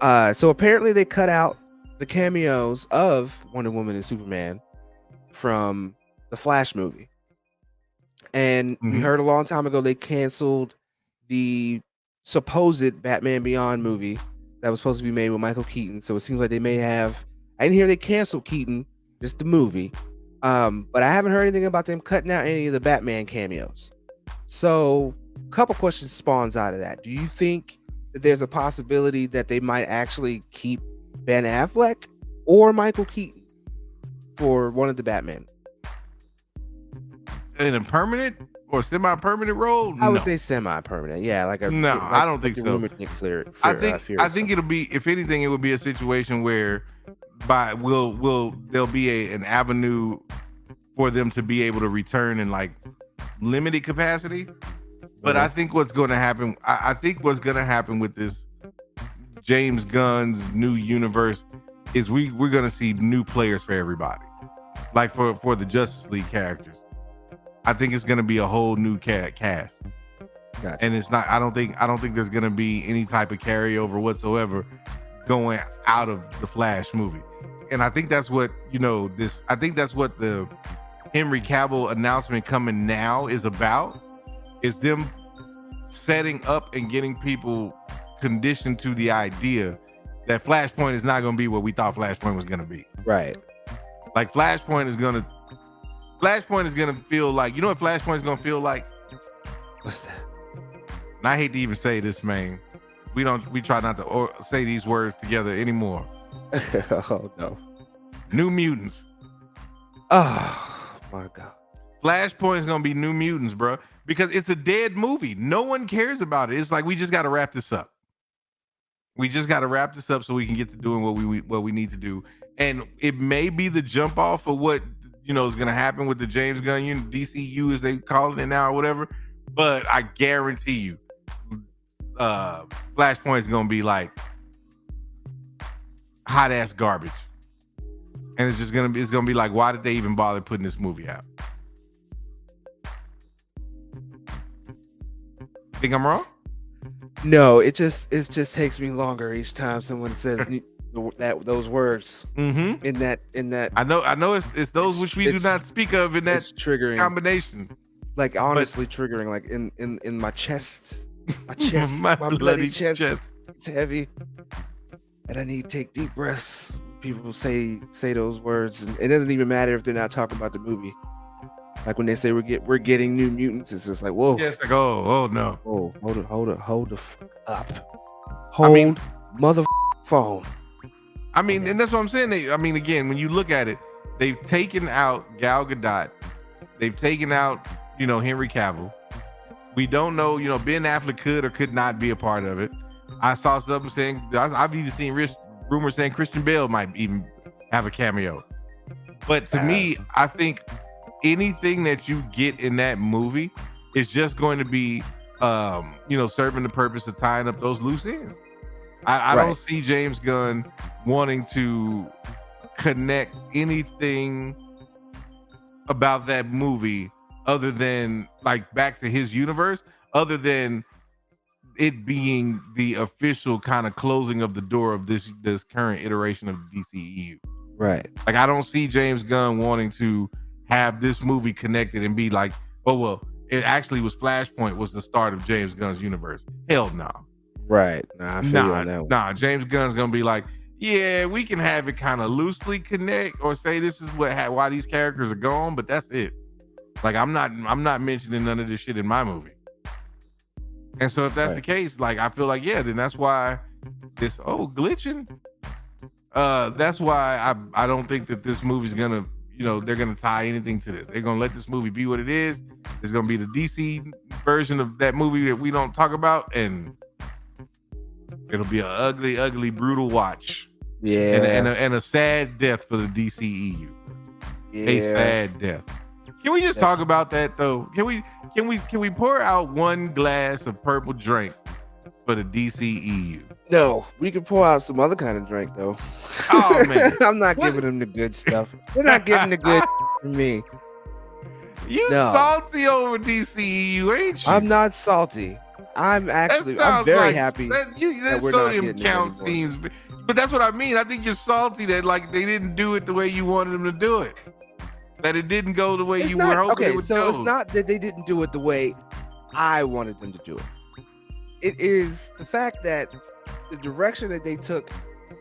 So apparently they cut out the cameos of Wonder Woman and Superman from the Flash movie. And we heard a long time ago they canceled the supposed Batman Beyond movie that was supposed to be made with Michael Keaton. So it seems like they may have. I didn't hear they canceled Keaton, just the movie. But I haven't heard anything about them cutting out any of the Batman cameos. So a couple questions spawns out of that. Do you think that there's a possibility that they might actually keep Ben Affleck or Michael Keaton for one of the Batman? In a permanent or semi-permanent role? I would say semi-permanent. Yeah, I don't think so. I think it'll be, if anything, it would be a situation where there'll be an avenue for them to be able to return in like limited capacity. But I think what's going to happen, with this James Gunn's new universe is we're going to see new players for everybody, like for the Justice League characters. I think it's going to be a whole new cast. Gotcha. And it's not. I don't think there's going to be any type of carryover whatsoever going out of the Flash movie. And I think that's what I think that's what the Henry Cavill announcement coming now is about. Is them setting up and getting people conditioned to the idea that Flashpoint is not going to be what we thought Flashpoint was going to be. Right. Like Flashpoint is going to feel like, what Flashpoint is going to feel like? What's that? And I hate to even say this, man. We try not to say these words together anymore. Oh no. New Mutants. Oh my God. Flashpoint is going to be New Mutants, bro. Because it's a dead movie. No one cares about it. It's like, we just got to wrap this up. We just got to wrap this up so we can get to doing what we need to do. and it may be the jump off of what is going to happen with the James Gunn DCU as they call it now or whatever. But I guarantee you, Flashpoint is going to be like hot ass garbage, and it's going to be like, why did they even bother putting this movie out? Think I'm wrong? No, it just takes me longer each time someone says those words in that. I know it's those which we do not speak of in that triggering combination. Like honestly triggering, like in my chest, my bloody chest. It's heavy, and I need to take deep breaths. People say those words, and it doesn't even matter if they're not talking about the movie. Like when they say we're getting New Mutants, it's just like, whoa. Yeah, it's like, oh no. Whoa, hold the fuck up. Hold mother phone. I mean, and that's what I'm saying. Again, when you look at it, they've taken out Gal Gadot. They've taken out, Henry Cavill. We don't know, Ben Affleck could or could not be a part of it. I saw something saying, I've even seen rumors saying Christian Bale might even have a cameo. But to me, I think anything that you get in that movie is just going to be, serving the purpose of tying up those loose ends. I don't see James Gunn wanting to connect anything about that movie other than like back to his universe, other than it being the official kind of closing of the door of this current iteration of the DCEU. Right. Like I don't see James Gunn wanting to have this movie connected and be like, oh well, it actually was Flashpoint was the start of James Gunn's universe. Hell no. Right. I feel you on that one. James Gunn's gonna be like, yeah, we can have it kind of loosely connect or say this is why these characters are gone, but that's it. Like I'm not mentioning none of this shit in my movie. And so if that's the case, like I feel like then that's why this glitching. That's why I don't think that this movie's gonna they're gonna tie anything to this. They're gonna let this movie be what it is. It's gonna be the DC version of that movie that we don't talk about, and it'll be an ugly, ugly, brutal watch. Yeah, and a sad death for the DCEU. Yeah. A sad death. Can we just talk about that though? Can we pour out one glass of purple drink for the DCEU? No, we can pour out some other kind of drink though. Oh man, I'm not giving them the good stuff. They're not getting the good from me. Salty over DCEU, ain't you? I'm not salty. I'm very happy. That sodium count seems, but that's what I mean. I think you're salty that like they didn't do it the way you wanted them to do it. That it didn't go the way you were hoping it would go. So it's not that they didn't do it the way I wanted them to do it. It is the fact that the direction that they took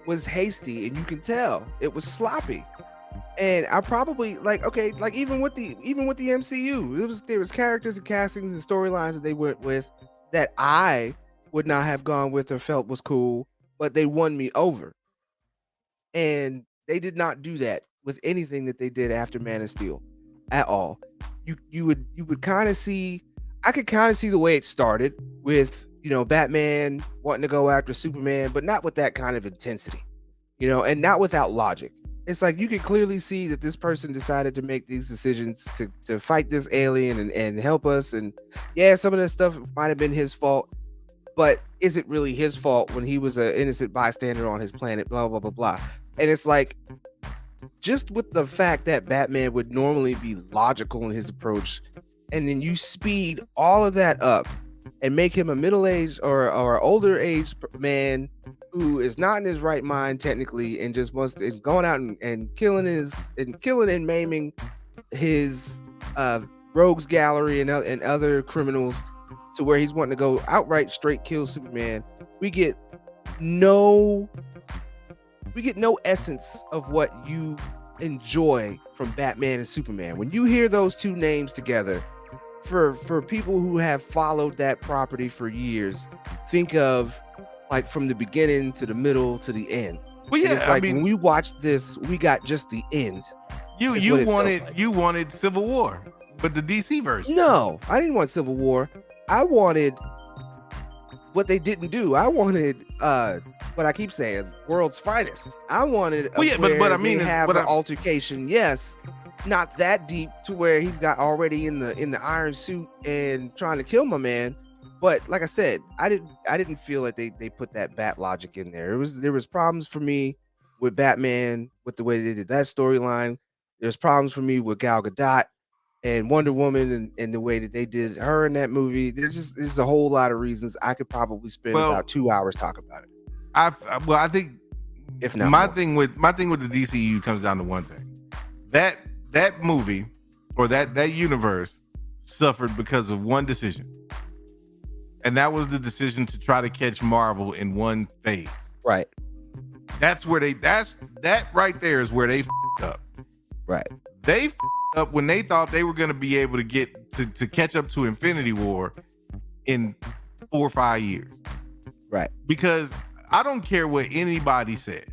was hasty, and you can tell it was sloppy. And I probably even with the MCU, there was characters and castings and storylines that they went with that I would not have gone with or felt was cool, but they won me over. And they did not do that with anything that they did after Man of Steel at all. You would kind of see, I could kind of see the way it started with, Batman wanting to go after Superman, but not with that kind of intensity, and not without logic. It's like you could clearly see that this person decided to make these decisions to fight this alien and help us. And yeah, some of that stuff might have been his fault, but is it really his fault when he was an innocent bystander on his planet, blah, blah, blah, blah. And it's like, just with the fact that Batman would normally be logical in his approach, and then you speed all of that up and make him a middle-aged or older aged man who is not in his right mind technically, and just is going out and killing and maiming his rogues gallery and other criminals, to where he's wanting to go outright straight kill Superman. We get no essence of what you enjoy from Batman and Superman. When you hear those two names together, for people who have followed that property for years, think of like from the beginning to the middle to the end. Well, yeah, it's like when we watched this, we got just the end. You wanted Civil War, but the DC version. No, I didn't want Civil War. I wanted what they didn't do. I wanted But I keep saying world's finest. I wanted but I mean, they have an altercation. Yes, not that deep to where he's got already in the iron suit and trying to kill my man. But like I said, I didn't feel like they put that bat logic in there. There was problems for me with Batman, with the way they did that storyline. There's problems for me with Gal Gadot and Wonder Woman and the way that they did her in that movie. There's a whole lot of reasons. I could probably spend about 2 hours talking about it. I think if not my more. thing with the DCEU comes down to one thing. That movie or that universe suffered because of one decision. And that was the decision to try to catch Marvel in one phase. Right. That right there is where they f***ed up. Right. They f***ed up when they thought they were going to be able to get to catch up to Infinity War in 4 or 5 years. Right. Because I don't care what anybody says.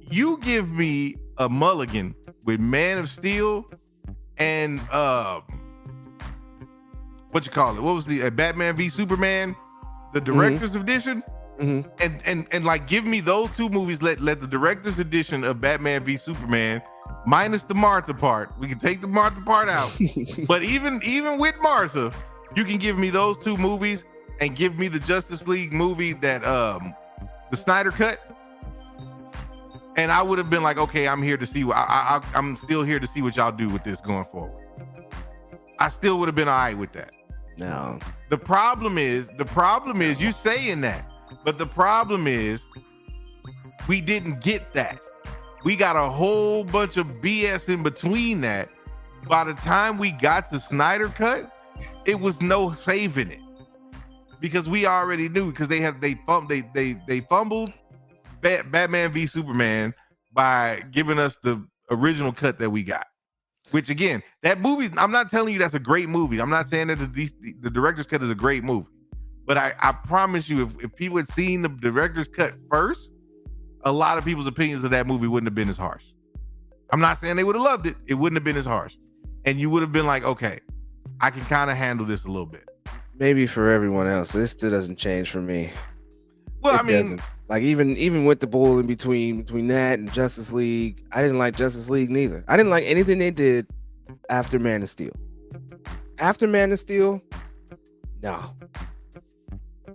You give me a mulligan with Man of Steel and what you call it? What was the Batman v Superman, the director's edition? Mm-hmm. And like give me those two movies. Let the director's edition of Batman v Superman, minus the Martha part. We can take the Martha part out. But even with Martha, you can give me those two movies and give me the Justice League movie that the Snyder cut. And I would have been like, okay, I'm here to see what I'm still here to see what y'all do with this going forward. I still would have been all right with that. No. The problem is you saying that, but the problem is we didn't get that. We got a whole bunch of BS in between that. By the time we got the Snyder cut, it was no saving it because we already knew because they fumbled Batman v Superman by giving us the original cut that we got. Which again, that movie, I'm not telling you that's a great movie. I'm not saying that the director's cut is a great movie. But I promise you, if people had seen the director's cut first, a lot of people's opinions of that movie wouldn't have been as harsh. I'm not saying they would have loved it. It wouldn't have been as harsh. And you would have been like, okay, I can kind of handle this a little bit. Maybe for everyone else. This still doesn't change for me. Well, it doesn't. Like even with the bull in between that and Justice League, I didn't like Justice League neither. I didn't like anything they did after Man of Steel. After Man of Steel, no.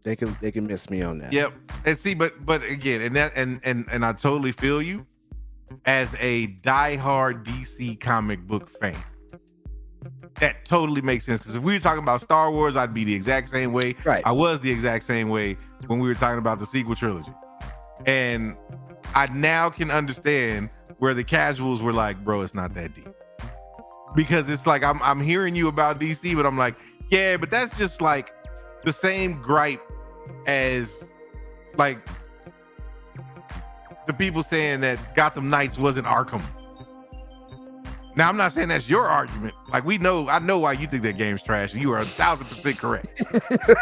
They can miss me on that. Yep. And see, but again, and I totally feel you as a diehard DC comic book fan. That totally makes sense. Because if we were talking about Star Wars, I'd be the exact same way. Right. I was the exact same way when we were talking about the sequel trilogy. And I now can understand where the casuals were like, bro, it's not that deep. Because it's like I'm hearing you about DC, but I'm like, yeah, but that's just like the same gripe as like the people saying that Gotham Knights wasn't Arkham. Now, I'm not saying that's your argument. Like I know why you think that game's trash, and you are 1,000% correct.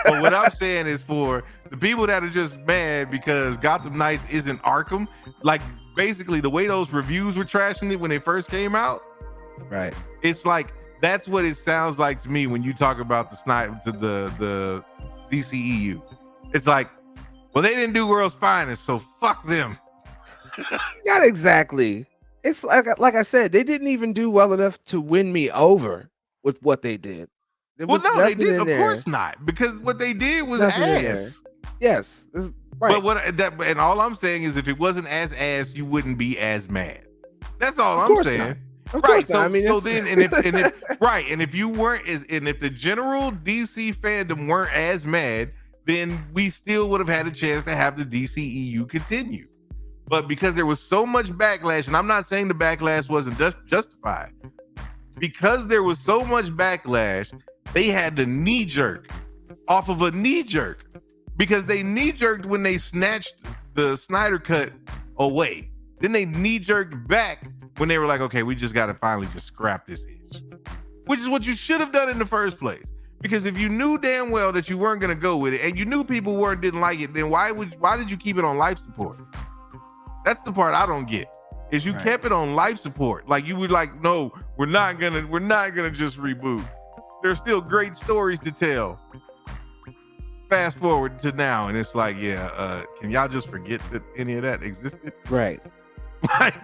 But what I'm saying is for the people that are just mad because Gotham Knights isn't Arkham, like basically the way those reviews were trashing it when they first came out, right? It's like that's what it sounds like to me when you talk about the DCEU. It's like, well, they didn't do World's Finest, so fuck them. Not exactly. It's like I said, they didn't even do well enough to win me over with what they did. Well, no, they did. Of course not, because what they did was ass. Yes, right. But and all I'm saying is, if it wasn't as ass, you wouldn't be as mad. That's all I'm saying. Right. So, I mean, so then, and if you weren't and if the general DC fandom weren't as mad, then we still would have had a chance to have the DCEU continue. But because there was so much backlash, and I'm not saying the backlash wasn't justified, because there was so much backlash, they had to knee jerk off of a knee jerk because they knee jerked when they snatched the Snyder cut away. Then they knee jerked back when they were like, okay, we just got to finally just scrap this itch, which is what you should have done in the first place. Because if you knew damn well that you weren't going to go with it and you knew people didn't like it, then why did you keep it on life support? That's the part I don't get. Is you kept it on life support. Like you were like, no, we're not gonna just reboot. There's still great stories to tell. fast forward to now, and it's like, can y'all just forget that any of that existed? Right. Like,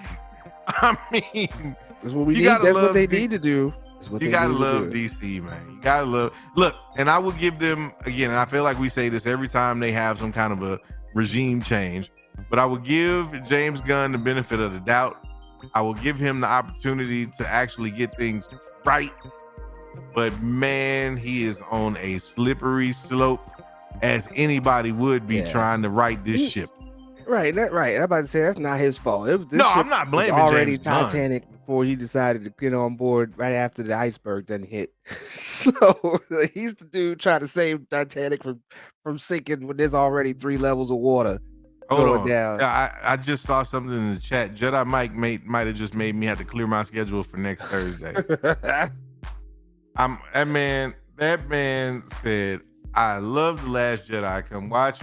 I mean, that's what we need. That's what they need to do. You gotta love DC, man. You gotta look, and I will give them again, and I feel like we say this every time they have some kind of a regime change, but I will give James Gunn the benefit of the doubt. I will give him the opportunity to actually get things right. But man, he is on a slippery slope, as anybody would be trying to right this ship. Right. I'm about to say that's not his fault. I'm not blaming already James Titanic Gunn. Before he decided to get on board right after the iceberg done hit. So he's the dude trying to save Titanic from sinking when there's already 3 levels of water going down. I just saw something in the chat. Jedi Mike might have just made me have to clear my schedule for next Thursday. That man said, I love The Last Jedi. Come watch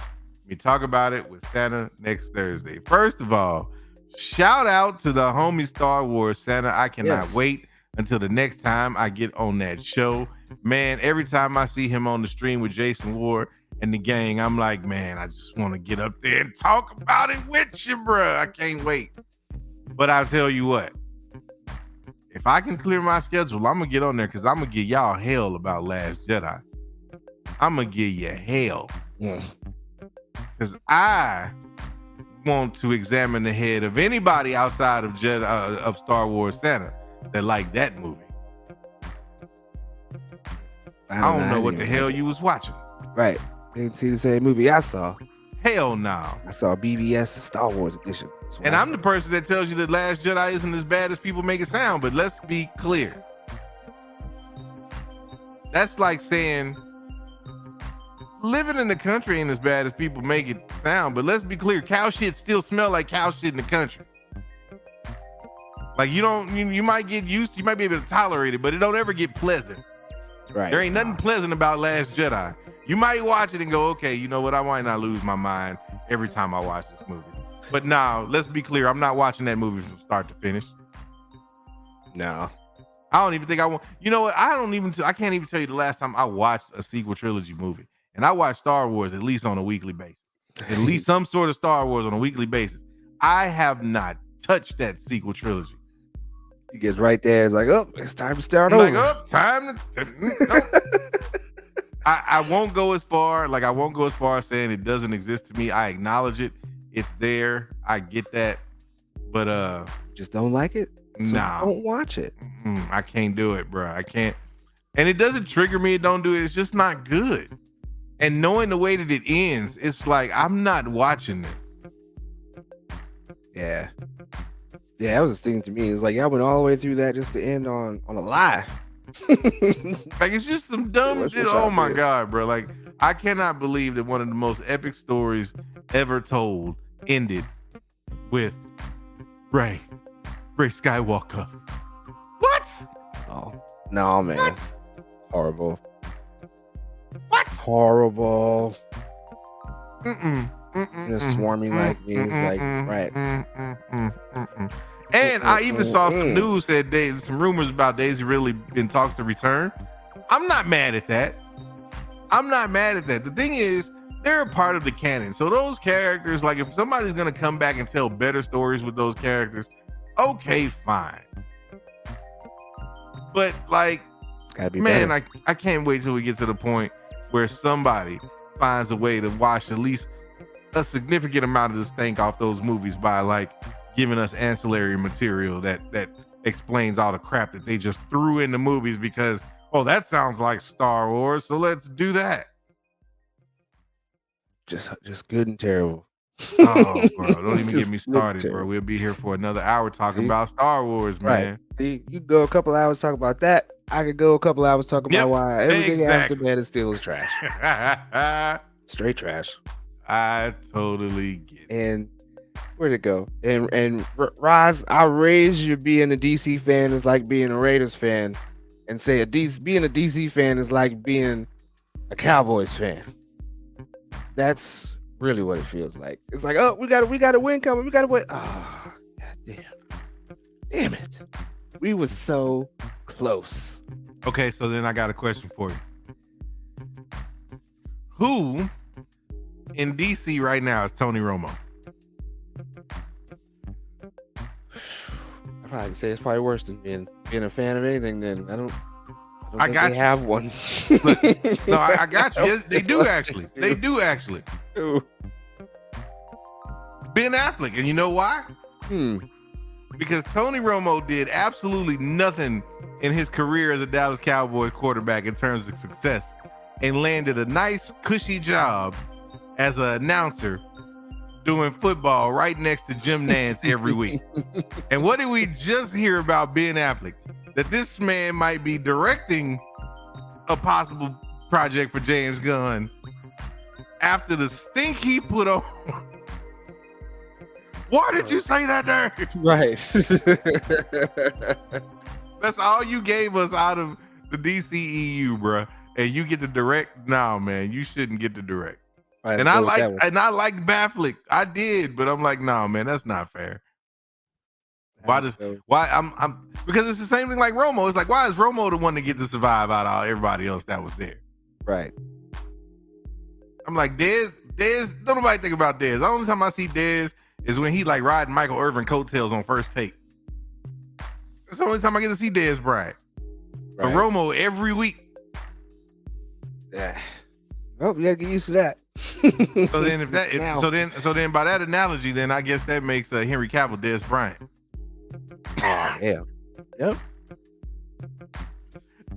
me talk about it with Santa next Thursday. First of all, shout out to the homie Star Wars Santa. I cannot wait until the next time I get on that show. Man, every time I see him on the stream with Jason Ward and the gang, I'm like, man, I just want to get up there and talk about it with you, bro. I can't wait. But I'll tell you what, if I can clear my schedule, I'm going to get on there because I'm going to give y'all hell about Last Jedi. I'm going to give you hell. Because I want to examine the head of anybody outside of of Star Wars Santa that like that movie. I don't know what the hell you was watching. Right. Didn't see the same movie I saw. Hell no. I saw BBS Star Wars edition. And I'm the person that tells you that Last Jedi isn't as bad as people make it sound, but let's be clear. That's like saying living in the country ain't as bad as people make it sound, but let's be clear, cow shit still smell like cow shit in the country. Like you might get used to, you might be able to tolerate it, but it don't ever get pleasant. Right. There ain't nothing pleasant about Last Jedi. You might watch it and go, okay, you know what? I might not lose my mind every time I watch this movie. But now, let's be clear. I'm not watching that movie from start to finish. No. I don't even think I want. You know what? I can't even tell you the last time I watched a sequel trilogy movie. And I watch Star Wars at least on a weekly basis. At least some sort of Star Wars on a weekly basis. I have not touched that sequel trilogy. He gets right there. It's like, oh, it's time to start over. Like, oh, time to. I won't go as far. Like, I won't go as far as saying it doesn't exist to me. I acknowledge it. It's there. I get that. But just don't like it. So don't watch it. I can't do it, bro. I can't. And it doesn't trigger me. It don't do it. It's just not good. And knowing the way that it ends, it's like I'm not watching this. Yeah. Yeah, that was the thing to me. It's like I went all the way through that just to end on a lie. Like it's just some dumb shit. Oh my God, bro. Like I cannot believe that one of the most epic stories ever told ended with Rey Skywalker. What? Oh no, man. What? Horrible. What? Horrible. Just swarming like me. It's like right. And I even saw some news that some rumors about Daisy Ridley in talks to return. I'm not mad at that. The thing is, they're a part of the canon. So those characters, like if somebody's gonna come back and tell better stories with those characters, okay, fine. But like, gotta be man, better. I can't wait till we get to the point where somebody finds a way to wash at least a significant amount of the stank off those movies by like giving us ancillary material that explains all the crap that they just threw in the movies because, oh, that sounds like Star Wars, so let's do that. Just good and terrible. Oh, bro, don't even get me started, bro. We'll be here for another hour talking about Star Wars, man. Right. See, you go a couple hours talking about that. I could go a couple hours talking about why everything after that is still trash. Straight trash. I totally get it. And where'd it go? And Roz, I raised you being a DC fan is like being a Raiders fan, and say being a DC fan is like being a Cowboys fan. That's really what it feels like. It's like, oh, we got a win coming. We got to win. Oh, God damn it. We were so close. Okay, so then I got a question for you. Who in DC right now is Tony Romo? I'd probably say it's probably worse than being a fan of anything. Then I don't think got they you. have one. Look, no, I got you. Yes, they do actually. They do actually. Ben Affleck, and you know why? Because Tony Romo did absolutely nothing in his career as a Dallas Cowboys quarterback in terms of success, and landed a nice, cushy job as an announcer doing football right next to Jim Nantz every week. And what did we just hear about Ben Affleck? That this man might be directing a possible project for James Gunn after the stink he put on. Why did you say that there? Right. That's all you gave us out of the DCEU, bruh. And you get to direct? No, man, you shouldn't get to direct. And I like Affleck. I did, but I'm like, no, man, that's not fair. Because it's the same thing like Romo. It's like, why is Romo the one to get to survive out of everybody else that was there? Right. I'm like, Dez, don't nobody think about Dez. The only time I see Dez is when he like riding Michael Irvin coattails on First Take. That's the only time I get to see Dez Bryant. Right. But Romo every week. Yeah. Oh, you gotta get used to that. So then by that analogy, then I guess that makes Henry Cavill Dez Bryant. Oh, yeah. Yep.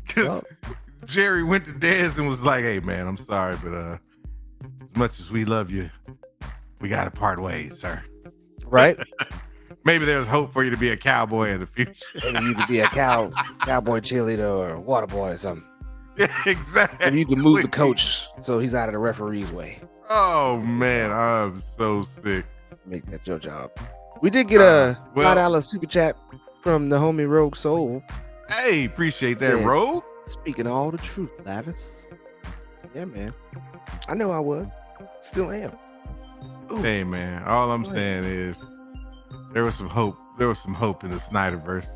Because Jerry went to Dez and was like, hey man, I'm sorry, but as much as we love you, we gotta part ways, sir. Right? Maybe there's hope for you to be a cowboy in the future. Maybe you could be a cowboy cheerleader or a water boy or something. Yeah, exactly. Maybe you can move the coach so he's out of the referee's way. Oh man, I'm so sick. Make that your job. We did get a $5 super chat from the homie Rogue Soul. Hey, appreciate that, Rogue. Speaking all the truth, Lavis. Yeah, man. I know I was. Still am. Ooh. Hey, man. All I'm saying is there was some hope. There was some hope in the Snyderverse.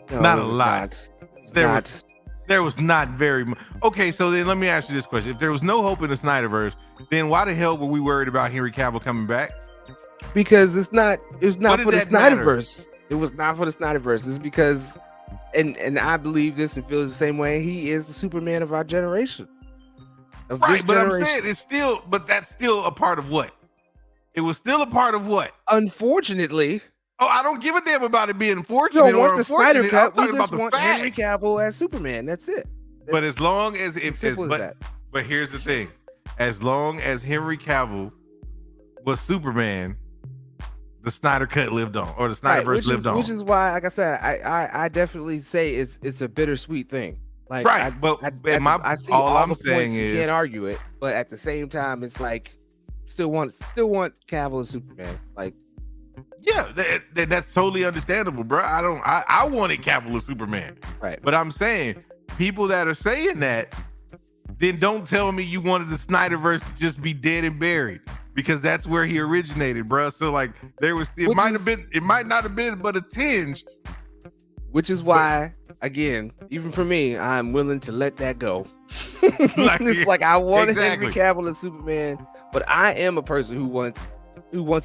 No, not a lot. There was not very much. Okay, so then let me ask you this question. If there was no hope in the Snyderverse, then why the hell were we worried about Henry Cavill coming back? Because it's not for the Snyderverse. It was not for the Snyderverse. It's because, and I believe this and feel the same way, he is the Superman of our generation. Right, but I'm saying that's still a part of what? It was still a part of what? Unfortunately. Oh, I don't give a damn about it being unfortunate. We don't want the Snyder Cut. We just want facts. Henry Cavill as Superman. That's it. But as long as but here's the thing: as long as Henry Cavill was Superman, the Snyder Cut lived on, or the Snyderverse lived on. Which is why, like I said, I definitely say it's a bittersweet thing. Like, right, I see all I'm saying is you can't argue it, but at the same time, it's like still want Cavill as Superman. Like, yeah, that's totally understandable, bro. I wanted Cavill as Superman, right? But I'm saying people that are saying that, then don't tell me you wanted the Snyderverse to just be dead and buried, because that's where he originated, bro. So like it might not have been but a tinge. Which is why, again, even for me, I'm willing to let that go. It's like I wanted Henry Cavill as Superman, but I am a person who wants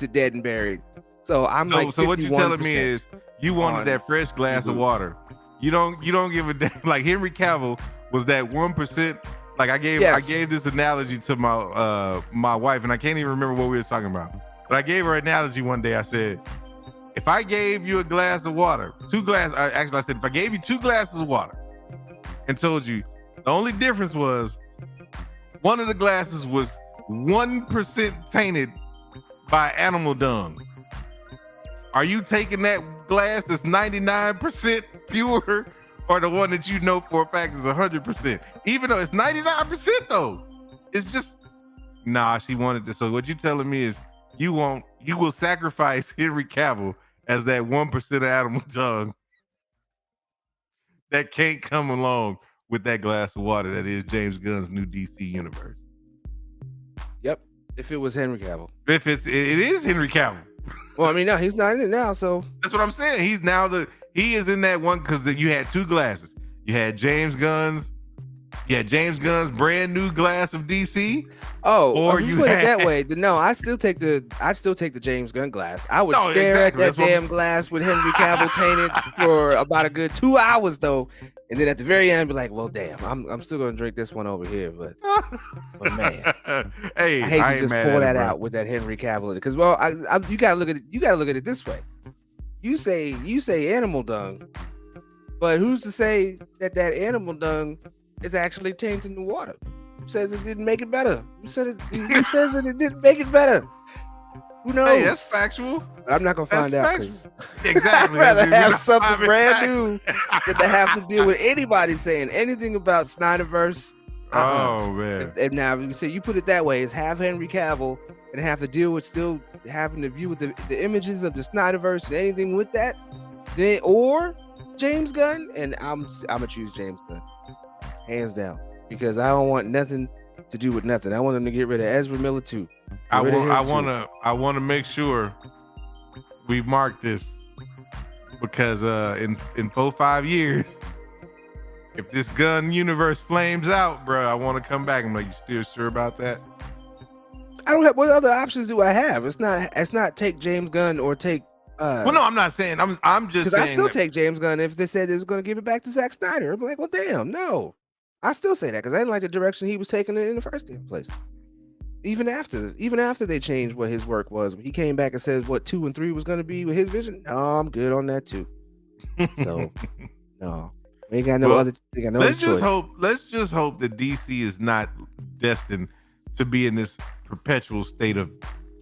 it dead and buried. So I'm so what you're telling me is you wanted that fresh glass of water. You don't give a damn. Like Henry Cavill was that 1%. Like I gave this analogy to my wife, and I can't even remember what we were talking about. But I gave her an analogy one day. I said, if I gave you a glass of water, I said, if I gave you 2 glasses of water and told you the only difference was one of the glasses was 1% tainted by animal dung, are you taking that glass that's 99% pure, or the one that you know for a fact is 100%? Even though it's 99% though, it's just, nah, she wanted this. So what you telling me is you will sacrifice Henry Cavill as that 1% of animal dung that can't come along with that glass of water that is James Gunn's new DC universe. Yep. If it was Henry Cavill. It is Henry Cavill. Well, I mean, no, he's not in it now, so that's what I'm saying. He is in that one because you had 2 glasses. You had James Gunn's Yeah, James Gunn's brand new glass of DC. Oh, or you you put had... it that way. No, I still take the James Gunn glass. I would stare exactly. at that damn glass with Henry Cavill tainted for about a good 2 hours though, and then at the very end, I'd be like, "Well, damn, I'm still gonna drink this one over here." But man, hey, I hate to just pour that out with that Henry Cavill in it. Because you gotta look at it. You gotta look at it this way. You say animal dung, but who's to say that animal dung is actually tainting the water? Who says it didn't make it better? Who says it didn't make it better? Who knows? Hey, that's factual. But I'm not gonna find out because exactly. I'd rather have something brand new than to have to deal with anybody saying anything about Snyderverse. Oh man! And now you say you put it that way, is have Henry Cavill and have to deal with still having to view with the images of the Snyderverse and anything with that, then or James Gunn, and I'm gonna choose James Gunn, hands down. Because I don't want nothing to do with nothing. I want them to get rid of Ezra Miller too. I want to make sure we mark this because in 4-5 years, if this Gunn universe flames out, bro, I want to come back. I'm like, you still sure about that? I don't have. What other options do I have? It's not take James Gunn or take. Well, no, I'm not saying. I'm just saying. I still take James Gunn if they said they was going to give it back to Zack Snyder. I'm like, well, damn, no. I still say that because I didn't like the direction he was taking it in the first place. Even after they changed what his work was, he came back and said what 2 and 3 was going to be with his vision. No, I'm good on that too. So no, we ain't got no other. Let's just hope that DC is not destined to be in this perpetual state of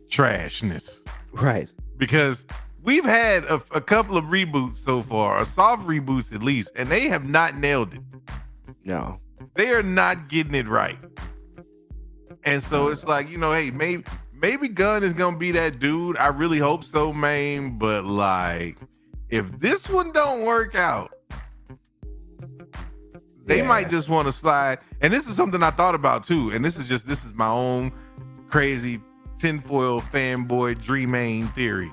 trashness, right? Because we've had a couple of reboots so far, or soft reboots at least, and they have not nailed it. No. They are not getting it right. And so it's like, hey, maybe Gunn is gonna be that dude. I really hope so, man. But like, if this one don't work out, they might just want to slide. And this is something I thought about too. And this is my own crazy tinfoil fanboy dream theory.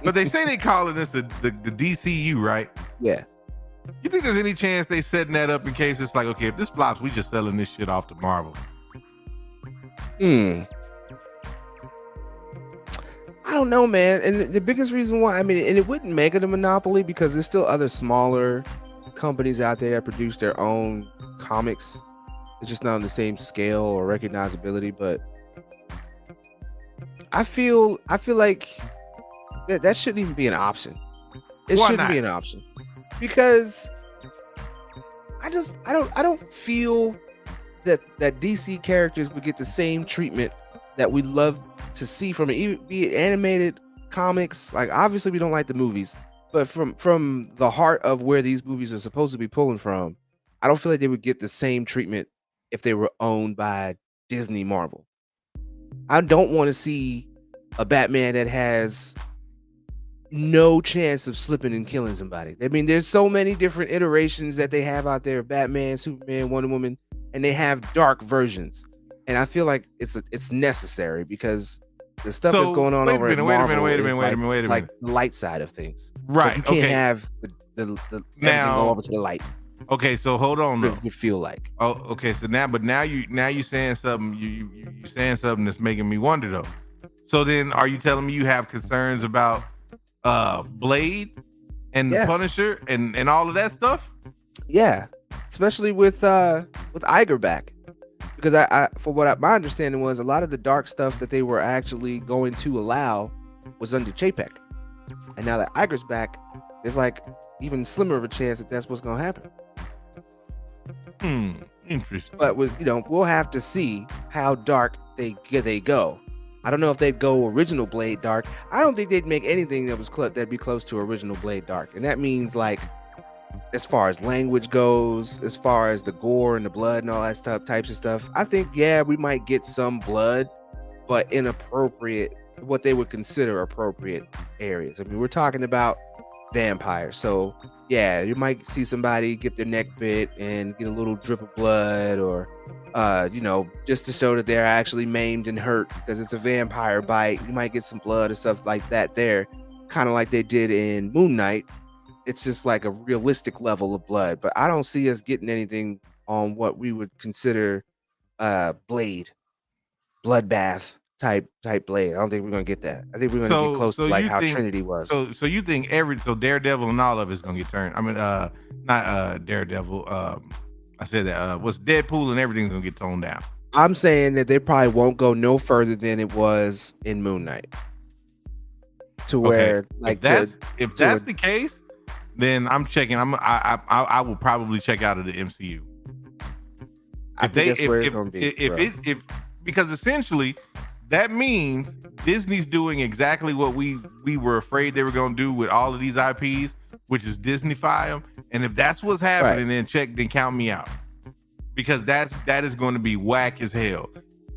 But they say they calling this the DCU, right? Yeah. You think there's any chance they setting that up in case it's like, okay, if this flops, we just selling this shit off to Marvel? I don't know, man. And the biggest reason why, and it wouldn't make it a monopoly because there's still other smaller companies out there that produce their own comics. It's just not on the same scale or recognizability. But I feel like that shouldn't even be an option. It shouldn't be an option. Because I don't feel that DC characters would get the same treatment that we love to see from it, even be it animated comics. Like obviously we don't like the movies, but from the heart of where these movies are supposed to be pulling from, I don't feel like they would get the same treatment if they were owned by Disney Marvel. I don't want to see a Batman that has no chance of slipping and killing somebody. I mean, there's so many different iterations that they have out there: Batman, Superman, Wonder Woman, and they have dark versions. And I feel like it's necessary because the stuff that's going on over at Marvel is like the light side of things. Right. You can't have the everything go over to the light. Okay, so hold on though. You feel like. Oh, okay. So now you saying something. You saying something that's making me wonder though. So then, are you telling me you have concerns about Blade and the Punisher and all of that stuff? Yeah, especially with Iger back, because I for what my understanding was, a lot of the dark stuff that they were actually going to allow was under Chapek, and now that Iger's back, there's like even slimmer of a chance that that's what's going to happen. Interesting. But we'll have to see how dark they go. I don't know if they'd go original Blade dark. I don't think they'd make anything that'd be close to original Blade dark. And that means like, as far as language goes, as far as the gore and the blood and all that types of stuff, I think, we might get some blood, but inappropriate, what they would consider appropriate areas. I mean, we're talking about vampires. So you might see somebody get their neck bit and get a little drip of blood, or just to show that they're actually maimed and hurt because it's a vampire bite. You might get some blood or stuff like that there, kind of like they did in Moon Knight. It's just like a realistic level of blood, but I don't see us getting anything on what we would consider Blade, bloodbath type Blade. I don't think we're gonna get that. I think we're gonna get close to like how Trinity was. So you think Daredevil and all of it's gonna get turned? I mean, not Daredevil. I said that. What's Deadpool and everything's gonna get toned down? I'm saying that they probably won't go no further than it was in Moon Knight. To where, like, if that's the case, then I'm checking. I will probably check out of the MCU. Because essentially that means Disney's doing exactly what we were afraid they were going to do with all of these IPs, which is Disneyfy them. And if that's what's happening, then count me out, because that is going to be whack as hell.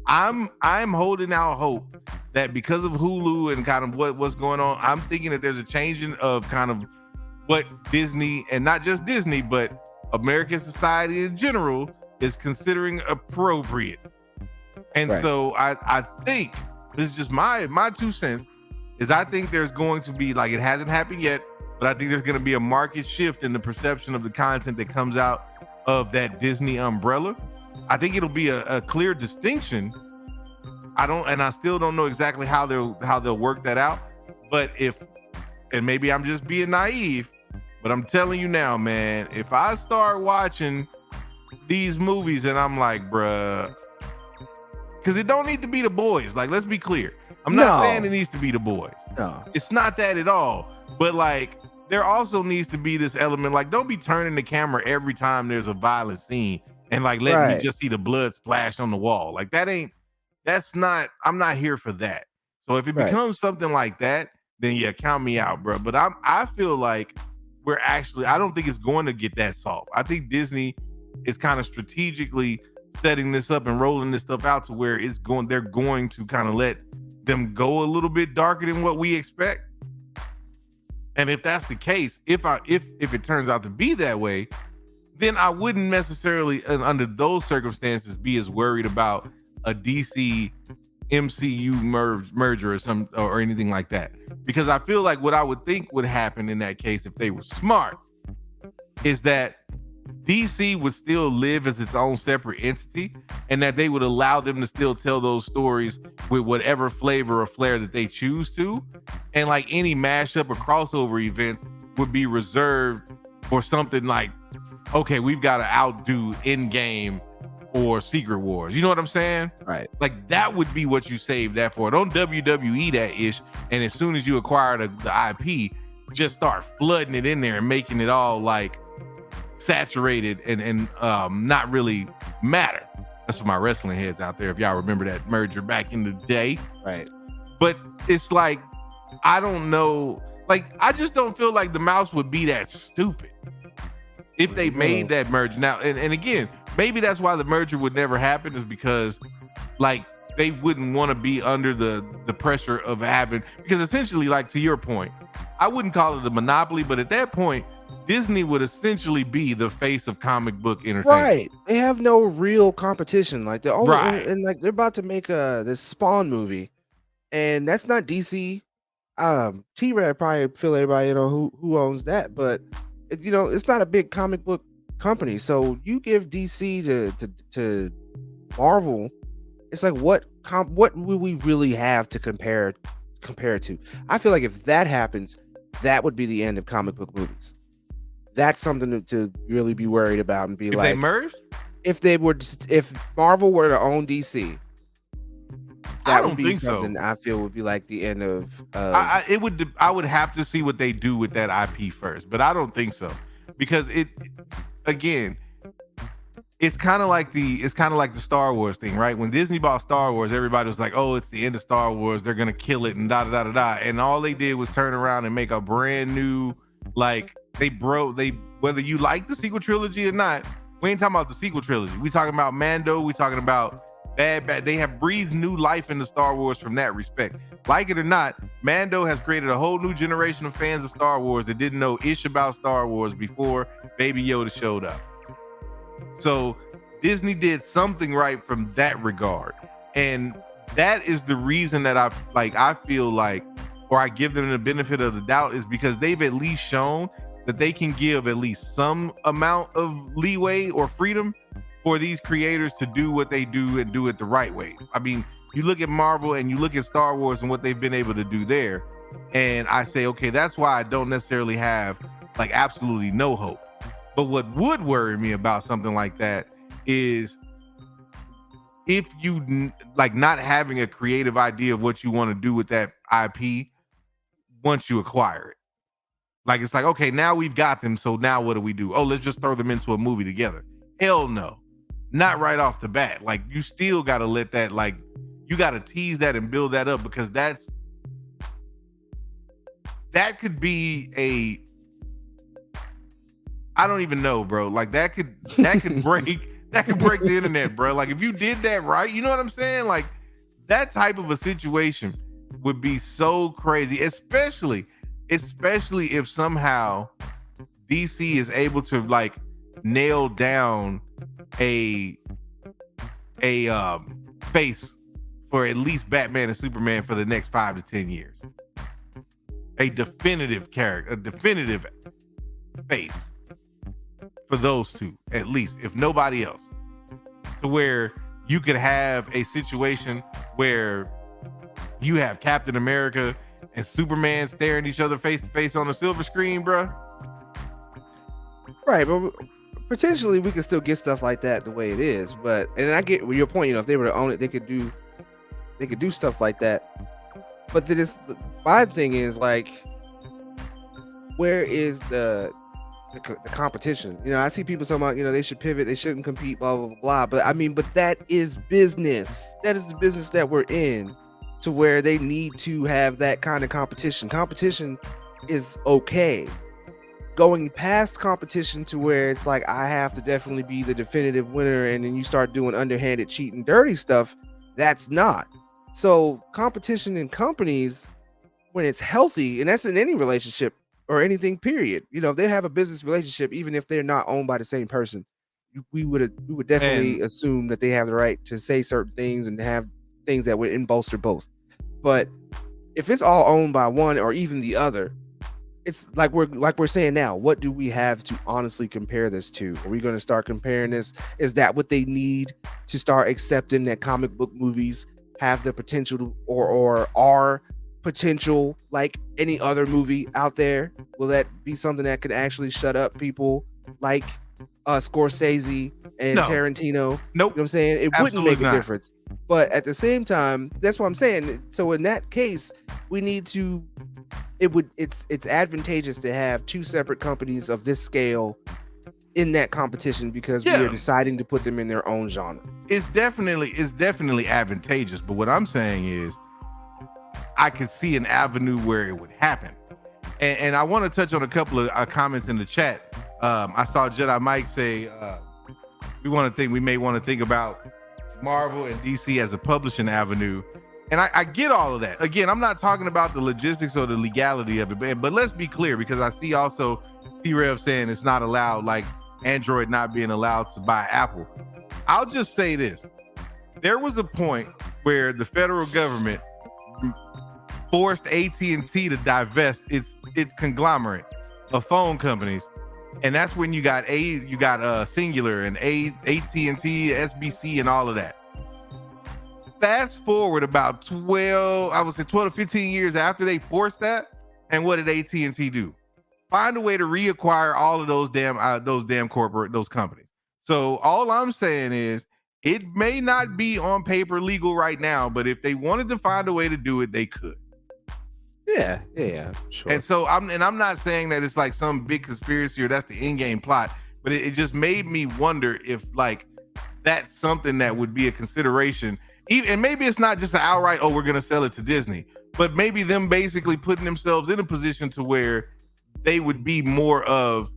I'm holding out hope that because of Hulu and kind of what's going on, I'm thinking that there's a changing of kind of what Disney, and not just Disney, but American society in general, is considering appropriate. And so I think, this is just my 2 cents, is I think there's going to be, like, it hasn't happened yet, but I think there's going to be a market shift in the perception of the content that comes out of that Disney umbrella. I think it'll be a clear distinction. I still don't know exactly how they'll work that out. But and maybe I'm just being naive, but I'm telling you now, man, if I start watching these movies and I'm like, bruh, because it don't need to be The Boys. Like, let's be clear. I'm not saying it needs to be The Boys. No, it's not that at all. But like, there also needs to be this element, like, don't be turning the camera every time there's a violent scene and like letting me just see the blood splash on the wall. Like, I'm not here for that. So if it becomes something like that, then yeah, count me out, bro. But I feel like I don't think it's going to get that soft. I think Disney is kind of strategically setting this up and rolling this stuff out to where they're going to kind of let them go a little bit darker than what we expect. And if that's the case, if it turns out to be that way, then I wouldn't necessarily, under those circumstances, be as worried about a DC MCU merger or anything like that. Because I feel like what I would think would happen in that case, if they were smart, is that DC would still live as its own separate entity, and that they would allow them to still tell those stories with whatever flavor or flair that they choose to. And like any mashup or crossover events would be reserved for something like, okay, we've got to outdo Endgame or Secret Wars. You know what I'm saying? Right. Like, that would be what you save that for. Don't WWE that ish. And as soon as you acquire the IP, just start flooding it in there and making it all like saturated and not really matter. That's for my wrestling heads out there, if y'all remember that merger back in the day. Right. But it's like, I don't know, like, I just don't feel like the mouse would be that stupid if they made that merger. Now, and again, maybe that's why the merger would never happen, is because like they wouldn't want to be under the pressure of having, because essentially, like, to your point, I wouldn't call it a monopoly, but at that point, Disney would essentially be the face of comic book entertainment. Right. They have no real competition. Like, and like they're about to make this Spawn movie, and that's not DC. T-Rad probably feel everybody who owns that, but it's not a big comic book company. So you give DC to Marvel, it's like what will we really have to compare to? I feel like if that happens, that would be the end of comic book movies. That's something to really be worried about and be if like, they merged? If Marvel were to own DC, that would be something so. I feel would be like the end of. I would have to see what they do with that IP first, but I don't think so, because it's kind of like the Star Wars thing, right? When Disney bought Star Wars, everybody was like, "Oh, it's the end of Star Wars. They're gonna kill it," and da da da da da. And all they did was turn around and make a brand new, like, whether you like the sequel trilogy or not, we ain't talking about the sequel trilogy. We talking about Mando. We talking about Bad. They have breathed new life into Star Wars from that respect. Like it or not, Mando has created a whole new generation of fans of Star Wars that didn't know ish about Star Wars before Baby Yoda showed up. So Disney did something right from that regard, and that is the reason that I feel like, or I give them the benefit of the doubt, is because they've at least shown that they can give at least some amount of leeway or freedom for these creators to do what they do and do it the right way. I mean, you look at Marvel and you look at Star Wars and what they've been able to do there, and I say, okay, that's why I don't necessarily have like absolutely no hope. But what would worry me about something like that is if you like not having a creative idea of what you want to do with that IP once you acquire it. Like, it's like, okay, now we've got them, so now what do we do? Oh, let's just throw them into a movie together. Hell no. Not right off the bat. Like, you still got to let that, like, you got to tease that and build that up, because that could be I don't even know, bro. Like, that could break the internet, bro. Like, if you did that right, you know what I'm saying? Like, that type of a situation would be so crazy, especially if somehow DC is able to like nail down a face for at least Batman and Superman for the next 5 to 10 years. A definitive character, a definitive face for those two, at least, if nobody else. To where you could have a situation where you have Captain America and Superman staring each other face to face on a silver screen, bro. Right, but potentially we could still get stuff like that the way it is. But and I get your point. You know, if they were to own it, they could do stuff like that. But my thing is like, where is the competition? You know, I see people talking about, you know, they should pivot, they shouldn't compete, blah blah blah. But I mean, but that is business. That is the business that we're in. To where they need to have that kind of competition. Competition is okay. Going past competition to where it's like, I have to definitely be the definitive winner, and then you start doing underhanded, cheating, dirty stuff, that's not. So competition in companies, when it's healthy, and that's in any relationship or anything, period. You know, if they have a business relationship, even if they're not owned by the same person, we would definitely assume that they have the right to say certain things and have things that would bolster both. But if it's all owned by one or even the other, it's like we're saying now, what do we have to honestly compare this to? Are we going to start comparing this? Is that what they need to start accepting that comic book movies have the potential to, or are potential like any other movie out there? Will that be something that could actually shut up people like Scorsese and Tarantino? Nope. You know what I'm saying? It wouldn't make a difference. But at the same time, that's what I'm saying. So in that case, we need to, it's advantageous to have two separate companies of this scale in that competition, because we are deciding to put them in their own genre. It's definitely advantageous. But what I'm saying is, I could see an avenue where it would happen. And I want to touch on a couple of comments in the chat. I saw Jedi Mike say, we may want to think about Marvel and DC as a publishing avenue. And I get all of that. Again, I'm not talking about the logistics or the legality of it, but let's be clear, because I see also T-Rev saying it's not allowed, like Android not being allowed to buy Apple. I'll just say this. There was a point where the federal government forced AT&T to divest its conglomerate of phone companies. And that's when you got Singular and AT&T, SBC, and all of that. Fast forward about 12 to 15 years after they forced that, and what did AT&T do? Find a way to reacquire all of those those companies. So all I'm saying is, it may not be on paper legal right now, but if they wanted to find a way to do it, they could. Yeah, sure. And so I'm not saying that it's like some big conspiracy or that's the in-game plot, but it just made me wonder if like that's something that would be a consideration. And maybe it's not just an outright, oh, we're gonna sell it to Disney, but maybe them basically putting themselves in a position to where they would be more of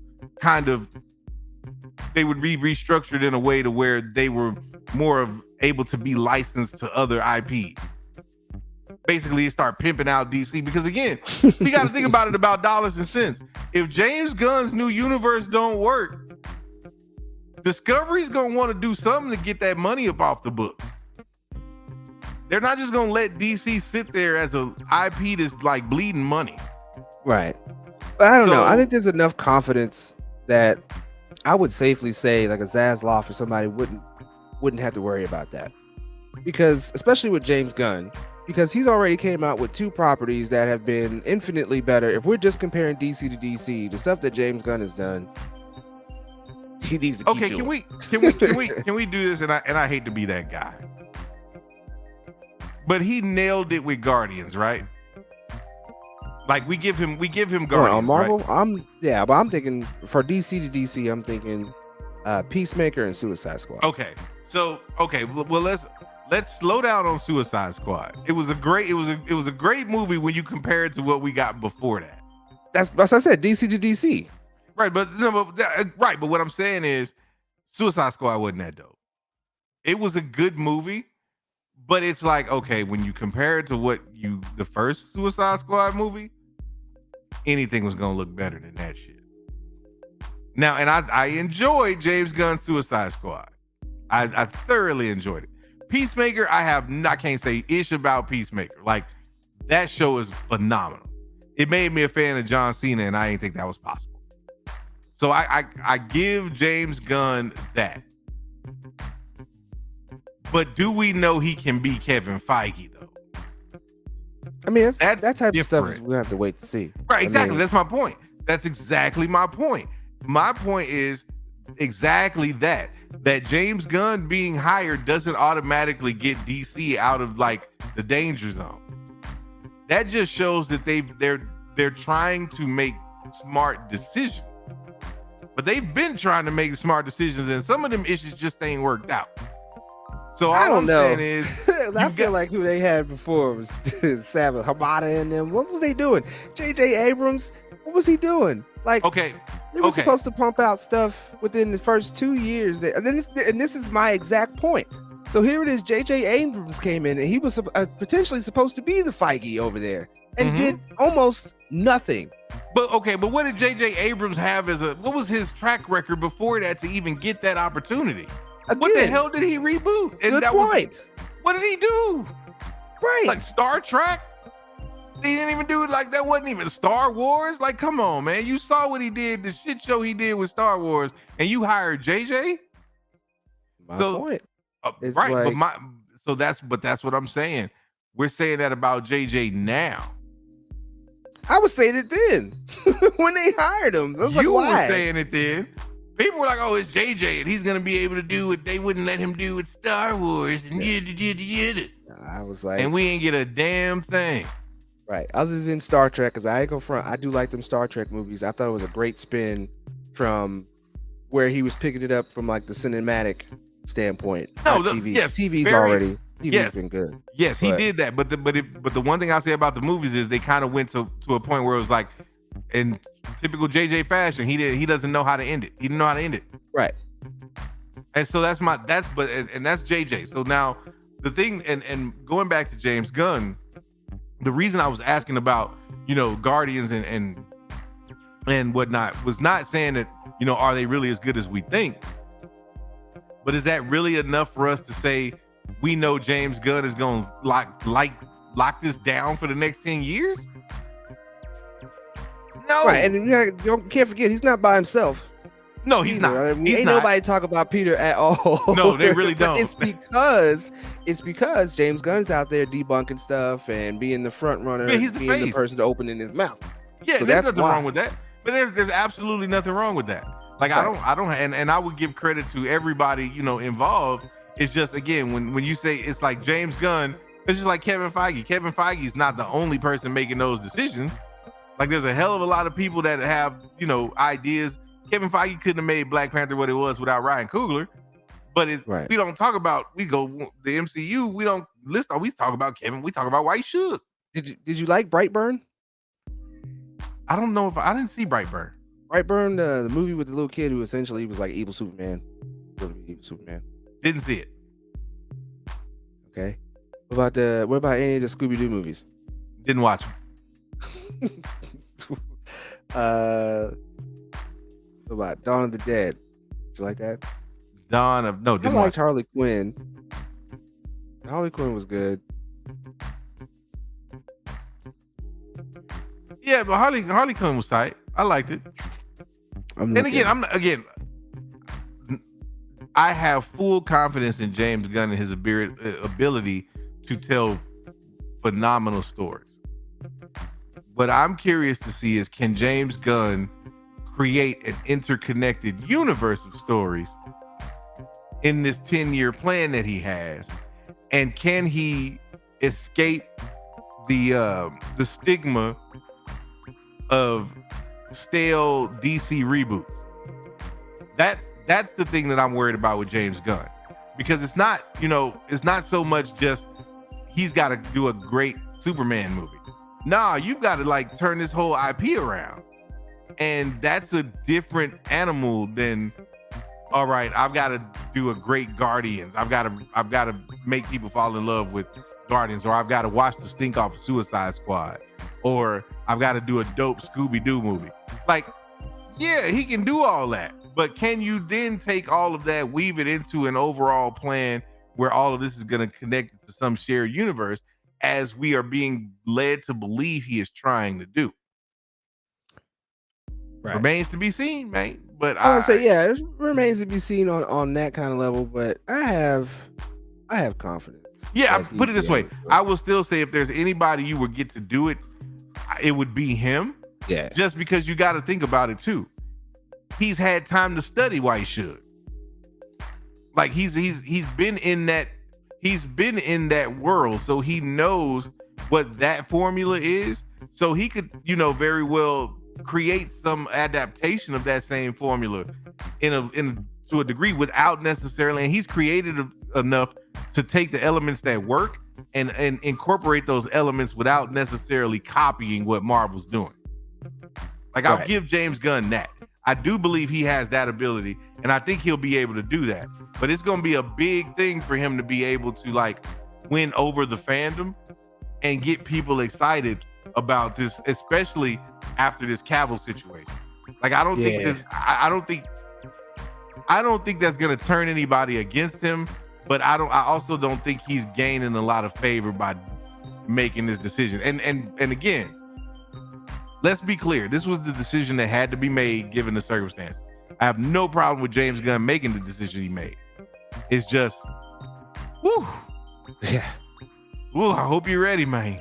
they would be restructured in a way to where they were more of able to be licensed to other IP. Basically start pimping out DC, because again, we got to think about it about dollars and cents. If James Gunn's new universe don't work, Discovery's gonna want to do something to get that money up off the books. They're not just gonna let DC sit there as a IP that's like bleeding money. Right. But I don't know. I think there's enough confidence that I would safely say like a Zaslav or somebody wouldn't have to worry about that, because especially with James Gunn, because he's already came out with 2 properties that have been infinitely better. If we're just comparing DC to DC, the stuff that James Gunn has done, he needs to keep doing. Can we do this? And I hate to be that guy, but he nailed it with Guardians, right? Like we give him Guardians. On Marvel, right? But I'm thinking for DC to DC, I'm thinking Peacemaker and Suicide Squad. Okay, well let's slow down on Suicide Squad. It was a great movie when you compare it to what we got before that. That's what I said, DC to DC. Right, but what I'm saying is Suicide Squad wasn't that dope. It was a good movie, but it's like, okay, when you compare it to the first Suicide Squad movie, anything was gonna look better than that shit. Now, and I enjoyed James Gunn's Suicide Squad. I thoroughly enjoyed it. Peacemaker, I can't say ish about Peacemaker. Like, that show is phenomenal. It made me a fan of John Cena, and I didn't think that was possible. So I give James Gunn that. But do we know he can be Kevin Feige, though? I mean, that type different. of stuff is we have to wait to see. Right, exactly. That's my point. That's exactly my point. My point is exactly that James Gunn being hired doesn't automatically get DC out of like the danger zone. That just shows that they're trying to make smart decisions. But they've been trying to make smart decisions, and some of them issues just ain't worked out. So I don't know. Saying is, I feel like who they had before was Savage, Hamada, and them. What was they doing? J.J. Abrams, what was he doing? Like, they were supposed to pump out stuff within the first 2 years. And this is my exact point. So here it is. J.J. Abrams came in, and he was potentially supposed to be the Feige over there, and did almost nothing. But what did J.J. Abrams have what was his track record before that to even get that opportunity? Again, what the hell did he reboot? And good point. What did he do? Right. Like Star Trek? He didn't even do it. Like, that wasn't even Star Wars. Like, come on, man. You saw what he did, the shit show he did with Star Wars, and you hired JJ? My point. Right. Like, but that's what I'm saying. We're saying that about JJ now. I was saying it then when they hired him. I was you like, why? were saying it then. People were like, "Oh, it's JJ, and he's gonna be able to do what they wouldn't let him do with Star Wars." And I was like, and we ain't get a damn thing. Right. Other than Star Trek, because I ain't go front, I do like them Star Trek movies. I thought it was a great spin from where he was picking it up from like the cinematic standpoint. No, TV. Yes, TV's been good. Yes, he did that. But the one thing I say about the movies is they kind of went to a point where it was like, in typical JJ fashion, he doesn't know how to end it. He didn't know how to end it. Right. And so that's JJ. So now the thing, and going back to James Gunn, the reason I was asking about, Guardians and whatnot was not saying that, are they really as good as we think? But is that really enough for us to say we know James Gunn is going to lock this down for the next 10 years? No. Right, and you can't forget, he's not by himself. No, he's not. I mean, nobody talk about Peter at all. No, they really don't. It's because James Gunn's out there debunking stuff and being the front runner, being the person opening his mouth. Yeah, so there's nothing wrong with that. But there's absolutely nothing wrong with that. Like, right. I don't, and I would give credit to everybody, involved. It's just, again, when you say it's like James Gunn, it's just like Kevin Feige. Kevin Feige is not the only person making those decisions. Like, there's a hell of a lot of people that have, ideas. Kevin Feige couldn't have made Black Panther what it was without Ryan Coogler. But we don't talk about, the MCU, we don't list, we talk about Kevin, we talk about why he should. Did you like Brightburn? I don't know if I didn't see Brightburn. Brightburn, the movie with the little kid who essentially was like evil Superman. Didn't see it. Okay. What about any of the Scooby-Doo movies? Didn't watch them. What about Dawn of the Dead? Did you like that? I liked Harley Quinn. Harley Quinn was good. Yeah, but Harley Quinn was tight. I liked it. I have full confidence in James Gunn and his ability to tell phenomenal stories. What I'm curious to see is, can James Gunn create an interconnected universe of stories in this 10-year plan that he has? And can he escape the stigma of stale DC reboots? That's the thing that I'm worried about with James Gunn, because it's not so much just he's got to do a great Superman movie. Nah, you've got to like turn this whole IP around, and that's a different animal than, all right, I've got to do a great Guardians. I've got to make people fall in love with Guardians, or I've got to wash the stink off of Suicide Squad, or I've got to do a dope Scooby-Doo movie. Like, yeah, he can do all that, but can you then take all of that, weave it into an overall plan where all of this is going to connect to some shared universe, as we are being led to believe he is trying to do? Right. Remains to be seen, man. But I would say, yeah, it remains to be seen on that kind of level. But I have confidence. Yeah, put it this way: I will still say, if there's anybody you would get to do it, it would be him. Yeah, just because you got to think about it too. He's had time to study why he should. Like he's been in that world, so he knows what that formula is. So he could, very well create some adaptation of that same formula to a degree without necessarily, and he's creative enough to take the elements that work and incorporate those elements without necessarily copying what Marvel's doing. Like, I'll give James Gunn that. I do believe he has that ability, and I think he'll be able to do that. But it's going to be a big thing for him to be able to like win over the fandom and get people excited about this, especially after this Cavill situation. Like, I don't think that's going to turn anybody against him, but I also don't think he's gaining a lot of favor by making this decision. And again, let's be clear. This was the decision that had to be made given the circumstances. I have no problem with James Gunn making the decision he made. It's just, whew. Yeah. Well, I hope you're ready, man.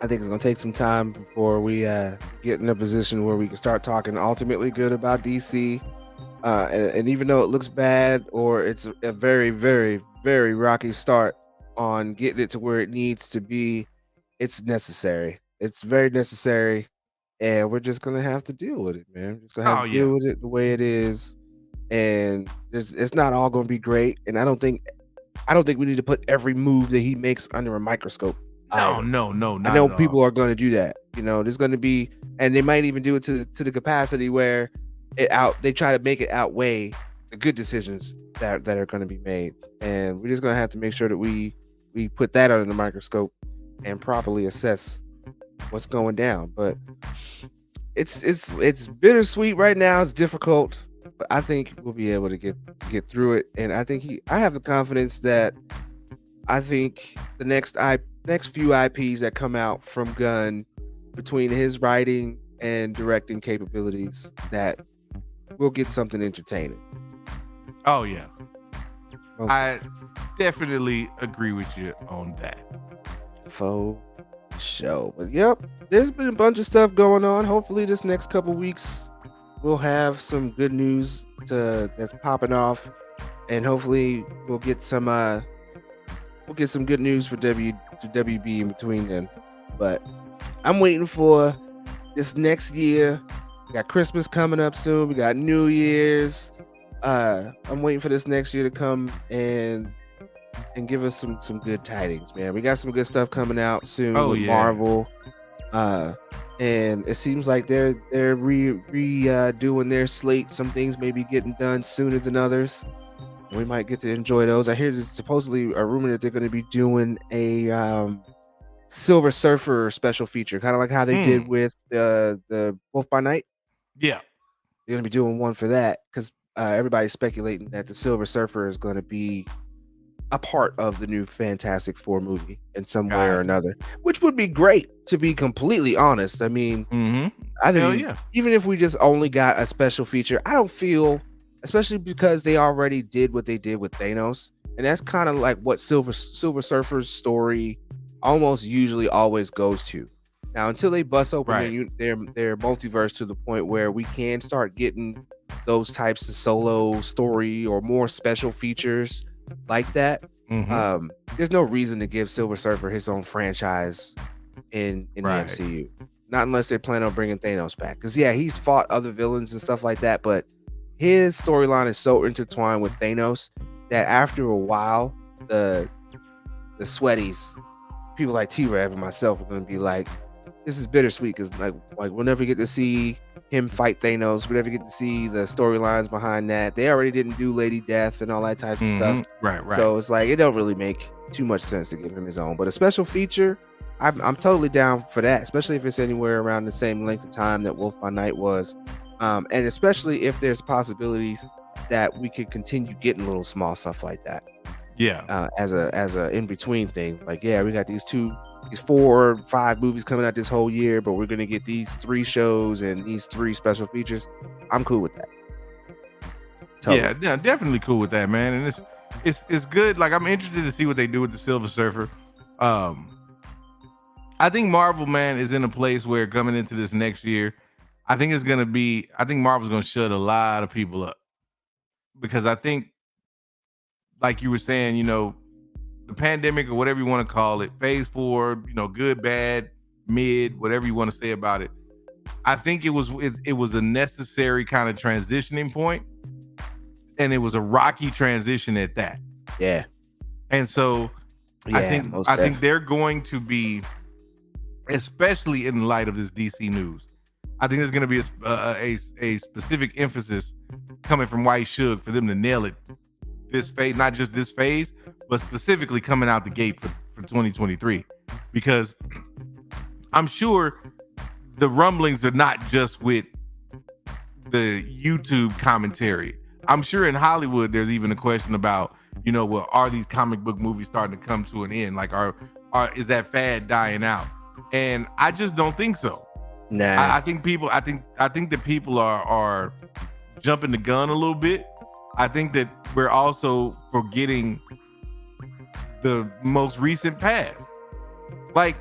I think it's going to take some time before we get in a position where we can start talking ultimately good about DC. And even though it looks bad, or it's a very, very, very rocky start on getting it to where it needs to be, it's necessary. It's very necessary, and we're just gonna have to deal with it, man. We're just gonna have to deal with it the way it is, and it's not all gonna be great. And I don't think we need to put every move that he makes under a microscope. No. I know people are going to do that. There's going to be, and they might even do it to the capacity where they try to make it outweigh the good decisions that are going to be made. And we're just going to have to make sure that we put that under the microscope and properly assess what's going down. But it's bittersweet right now. It's difficult, but I think we'll be able to get through it. And I have the confidence that I think the next few IPs that come out from Gunn, between his writing and directing capabilities, that we'll get something entertaining. Oh yeah. I definitely agree with you on that. Faux show. But yep, there's been a bunch of stuff going on. Hopefully this next couple weeks we'll have some good news that's popping off, and hopefully we'll get some good news for WB in between then. But I'm waiting for this next year. We got Christmas coming up soon. We got New Year's. I'm waiting for this next year to come and give us some good tidings, man. We got some good stuff coming out soon with Marvel. And it seems like they're doing their slate. Some things may be getting done sooner than others. We might get to enjoy those. I hear there's supposedly a rumor that they're going to be doing a Silver Surfer special feature, kind of like how they did with the Wolf by Night. Yeah, they're going to be doing one for that, because everybody's speculating that the Silver Surfer is going to be a part of the new Fantastic Four movie in some way or another, which would be great, to be completely honest. I mean, I think even if we just only got a special feature, I don't feel especially because they already did what they did with Thanos, and that's kind of like what Silver Surfer's story almost usually always goes to. Now, until they bust open their multiverse to the point where we can start getting those types of solo story or more special features like that, there's no reason to give Silver Surfer his own franchise in the MCU. Not unless they plan on bringing Thanos back. Because he's fought other villains and stuff like that, but his storyline is so intertwined with Thanos that after a while, the sweaties, people like T-Rev and myself, are going to be like, this is bittersweet because like we'll never get to see him fight Thanos. We never get to see the storylines behind that. They already didn't do Lady Death and all that type of stuff. Right. So it's like it don't really make too much sense to give him his own. But a special feature, I'm totally down for that, especially if it's anywhere around the same length of time that Wolf by Night was, and especially if there's possibilities that we could continue getting little small stuff like that. As a in between thing. Like we got these 4 or 5 movies coming out this whole year, but we're gonna get these 3 shows and these 3 special features. I'm cool with that. Totally. Yeah, definitely cool with that, man. And it's good. Like I'm interested to see what they do with the Silver Surfer. I think Marvel, man, is in a place where coming into this next year, I think Marvel's gonna shut a lot of people up. Because I think, like you were saying, the pandemic or whatever you want to call it, phase 4, good, bad, mid, whatever you want to say about it. I think it was a necessary kind of transitioning point, and it was a rocky transition at that. Yeah. And so I think they're going to be, especially in light of this DC news, I think there's going to be a specific emphasis coming from White Suge for them to nail it this phase, not just this phase, but specifically coming out the gate for 2023, because I'm sure the rumblings are not just with the YouTube commentary. I'm sure in Hollywood there's even a question about, well, are these comic book movies starting to come to an end? Like, is that fad dying out? And I just don't think so. Nah. I think that people are jumping the gun a little bit. I think that we're also forgetting the most recent past. Like,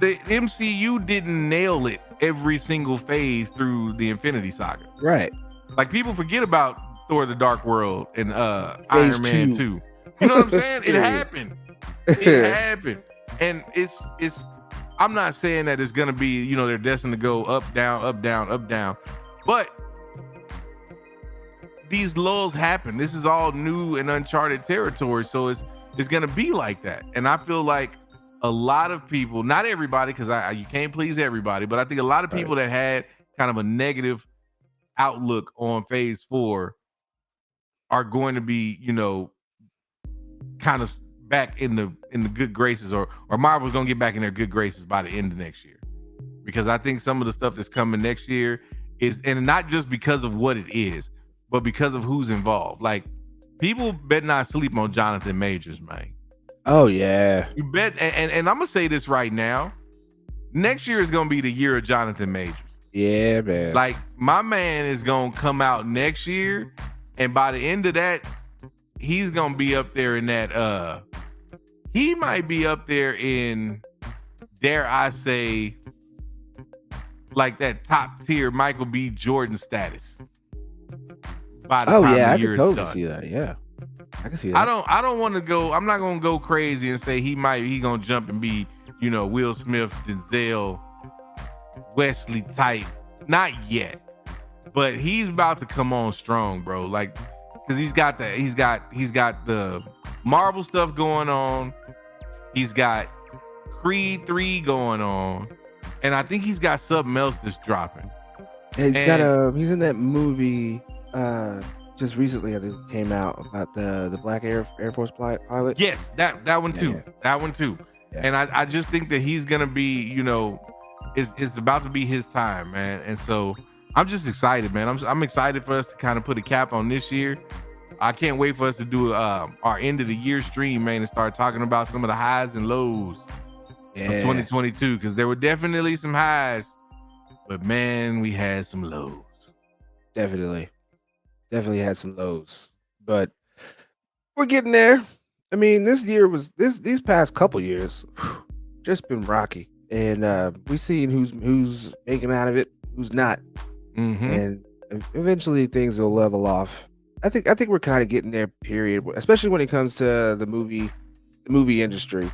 the MCU didn't nail it every single phase through the Infinity Saga. Right. Like, people forget about Thor: The Dark World and Iron Man 2. You know what I'm saying? It happened. It happened. And it's I'm not saying that it's gonna be, they're destined to go up, down, up, down, up, down. But these lulls happen. This is all new and uncharted territory. So it's gonna be like that. And I feel like a lot of people, not everybody, because you can't please everybody, but I think a lot of people that had kind of a negative outlook on phase 4 are going to be, kind of back in the good graces, or Marvel's gonna get back in their good graces by the end of next year. Because I think some of the stuff that's coming next year is, and not just because of what it is, but because of who's involved. Like, people better not sleep on Jonathan Majors, man. Oh yeah. You bet. And I'm gonna say this right now. Next year is gonna be the year of Jonathan Majors. Yeah, man. Like, my man is gonna come out next year, and by the end of that, he's gonna be up there in that he might be up there in, dare I say, like that top tier Michael B. Jordan status. By the time I the year can totally is done. see that. Yeah, I can see that. I don't want to go. I'm not gonna go crazy and say he gonna jump and be, Will Smith, Denzel, Wesley type. Not yet, but he's about to come on strong, bro. Like, because he's got the Marvel stuff going on. He's got Creed 3 going on, and I think he's got something else that's dropping. Yeah, he's in that movie just recently, I think it came out, about the Black Air Force pilot. Yes, that one too. Yeah. That one too. Yeah. And I just think that he's gonna be, it's about to be his time, man. And so I'm just excited, man. I'm excited for us to kind of put a cap on this year. I can't wait for us to do our end of the year stream, man, and start talking about some of the highs and lows of 2022, because there were definitely some highs, but man, we had some lows. definitely had some lows, but we're getting there. I mean, these past couple years just been rocky, and we seen who's making out of it, who's not, and eventually things will level off. I think we're kind of getting there. Period. Especially when it comes to the movie industry.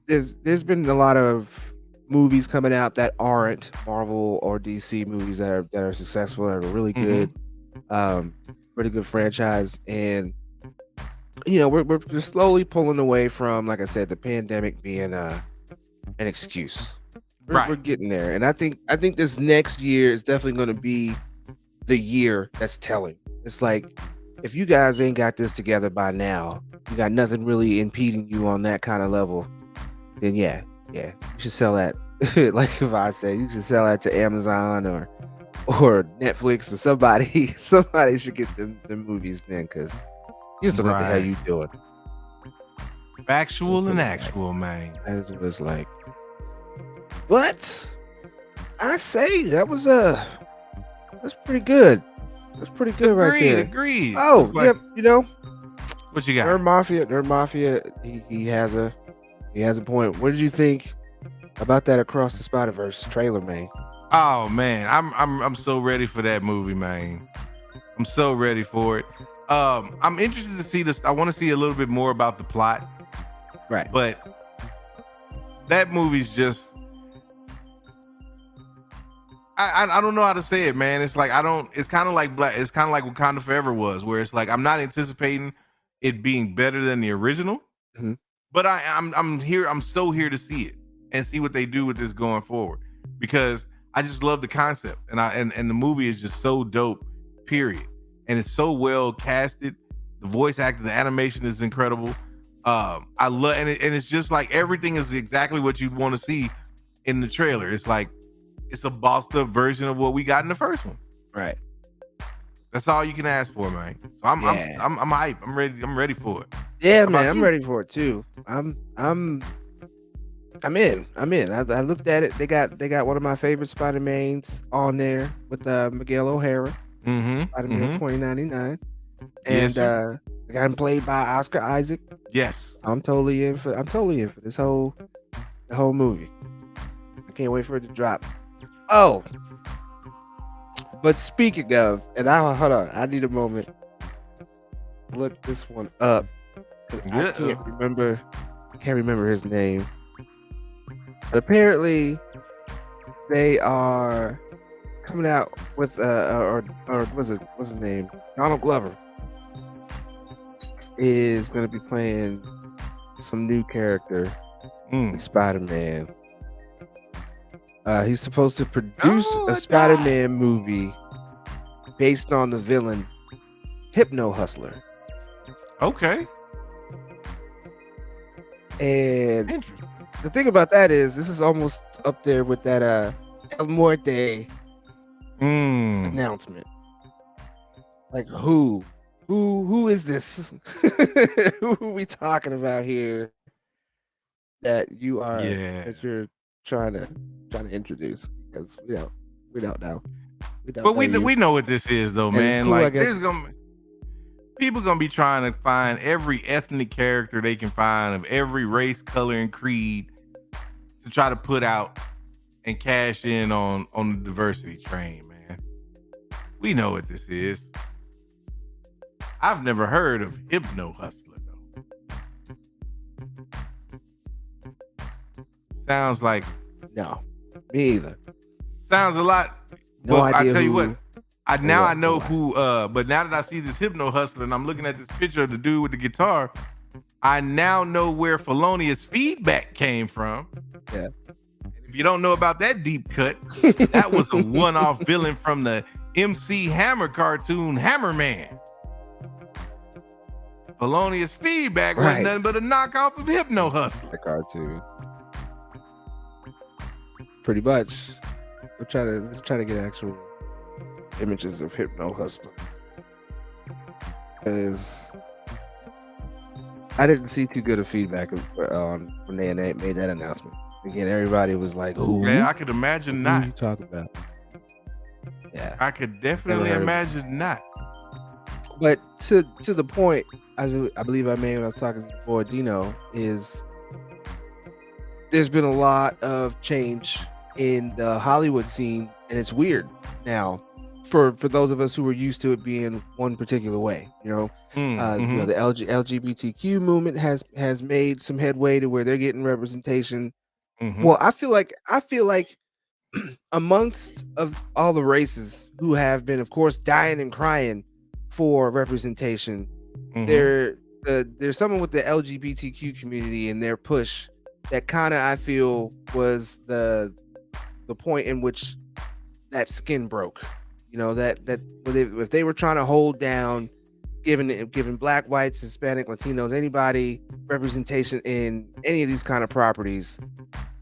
There's been a lot of movies coming out that aren't Marvel or DC movies that are successful, that are really good, really good franchise, and we're just slowly pulling away from, like I said, the pandemic being an excuse. We're getting there, and I think this next year is definitely going to be the year that's telling. It's like, if you guys ain't got this together by now, you got nothing really impeding you on that kind of level, then yeah, you should sell that. Like if I say, you should sell that to Amazon or Netflix or somebody. Somebody should get them movies then, because you just don't know what the hell you doing. Factual and actual, man. That is what it's like. But I say that's pretty good. That's pretty good right there. Agreed. Oh, yep. What you got? Nerd Mafia. He has a point. What did you think about that Across the Spider-Verse trailer, man? Oh man, I'm so ready for that movie, man. I'm so ready for it. I'm interested to see this. I want to see a little bit more about the plot. Right. But that movie's just, I don't know how to say it, man. It's like it's kind of like Wakanda Forever was, where it's like I'm not anticipating it being better than the original, but I'm so here to see it and see what they do with this going forward, because I just love the concept, and the movie is just so dope, period. And it's so well casted. The voice acting, the animation is incredible. I love, and it's just like everything is exactly what you'd want to see in the trailer. It's like it's a bossed up version of what we got in the first one. Right. That's all you can ask for, man. So I'm hype. I'm ready for it. Yeah, man, I'm ready for it too. I'm in. I looked at it. They got one of my favorite Spider-Mans on there with Miguel O'Hara. Spider-Man 2099. And I got him played by Oscar Isaac. Yes. I'm totally in for the whole movie. I can't wait for it to drop. Oh, but speaking of, and hold on, I need a moment. Look this one up. I can't remember his name. But apparently they are coming out with or what's his name? Donald Glover is going to be playing some new character in Spider-Man. He's supposed to produce a Spider-Man movie based on the villain Hypno Hustler. Okay. And the thing about that is, this is almost up there with that El Muerte announcement. Like, who is this? Who are we talking about here? That you're trying to introduce, because we don't know. We know what this is though, man. Cool, like people gonna be trying to find every ethnic character they can find of every race, color, and creed to try to put out and cash in on the diversity train, man. We know what this is. I've never heard of Hypno Hustler though. Sounds like no, me either. Sounds a lot. No idea. I tell you what. I know who. But now that I see this Hypno Hustler and I'm looking at this picture of the dude with the guitar, I now know where Felonious Feedback came from. Yeah. If you don't know about that deep cut, that was a one-off villain from the MC Hammer cartoon, Hammerman. Felonious Feedback was nothing but a knockoff of Hypno Hustler. The cartoon. Pretty much. Let's try to get actual images of Hypno Hustler. Because I didn't see too good of feedback when they made that announcement. Again, everybody was like, "Who?" Yeah, I could imagine not. Who you talking about? Yeah. I could definitely imagine not. But to the point, I believe I made when I was talking to your boy Dino, is there's been a lot of change in the Hollywood scene, and it's weird now for those of us who were used to it being one particular way. You know, you know, the LGBTQ movement has made some headway to where they're getting representation. Well, I feel like amongst of all the races who have been, of course, dying and crying for representation, there's someone with the LGBTQ community and their push that kind of, I feel, was the point in which that skin broke. You know, that if they were trying to hold down giving Black, whites, Hispanic, Latinos, anybody representation in any of these kind of properties,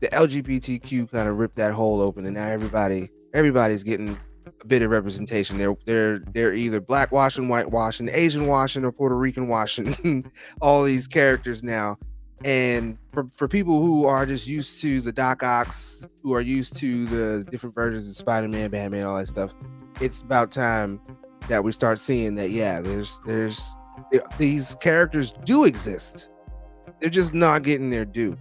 the LGBTQ kind of ripped that hole open, and now everybody's getting a bit of representation. They're either black washing, white washing, Asian washing, or Puerto Rican washing all these characters now. And for people who are just used to the Doc Ocks, who are used to the different versions of Spider-Man, Batman, all that stuff, it's about time that we start seeing that, yeah, there's these characters do exist. They're just not getting their due.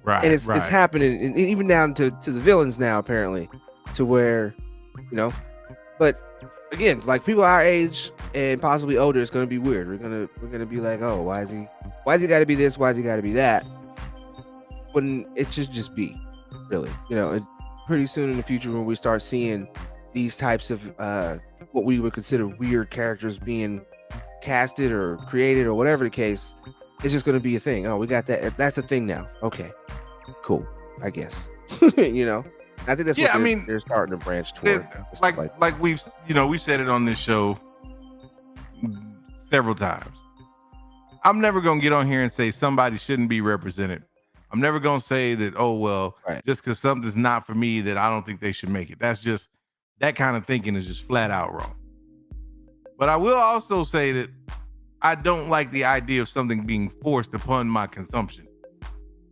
Right. And it's happening, and even down to the villains now, apparently, to where, you know, but again, like people our age and possibly older, it's gonna be weird. We're gonna be like, oh, why is he got to be this? Why is he got to be that? When it should just be, really, you know. And pretty soon in the future, when we start seeing these types of what we would consider weird characters being casted or created or whatever the case, it's just gonna be a thing. Oh, we got that. That's a thing now. Okay, cool. I guess. You know. I think that's what they're starting to branch toward. Like we've said it on this show several times. I'm never gonna get on here and say somebody shouldn't be represented. I'm never gonna say that, oh well, just because something's not for me, that I don't think they should make it. That's just, that kind of thinking is just flat out wrong. But I will also say that I don't like the idea of something being forced upon my consumption.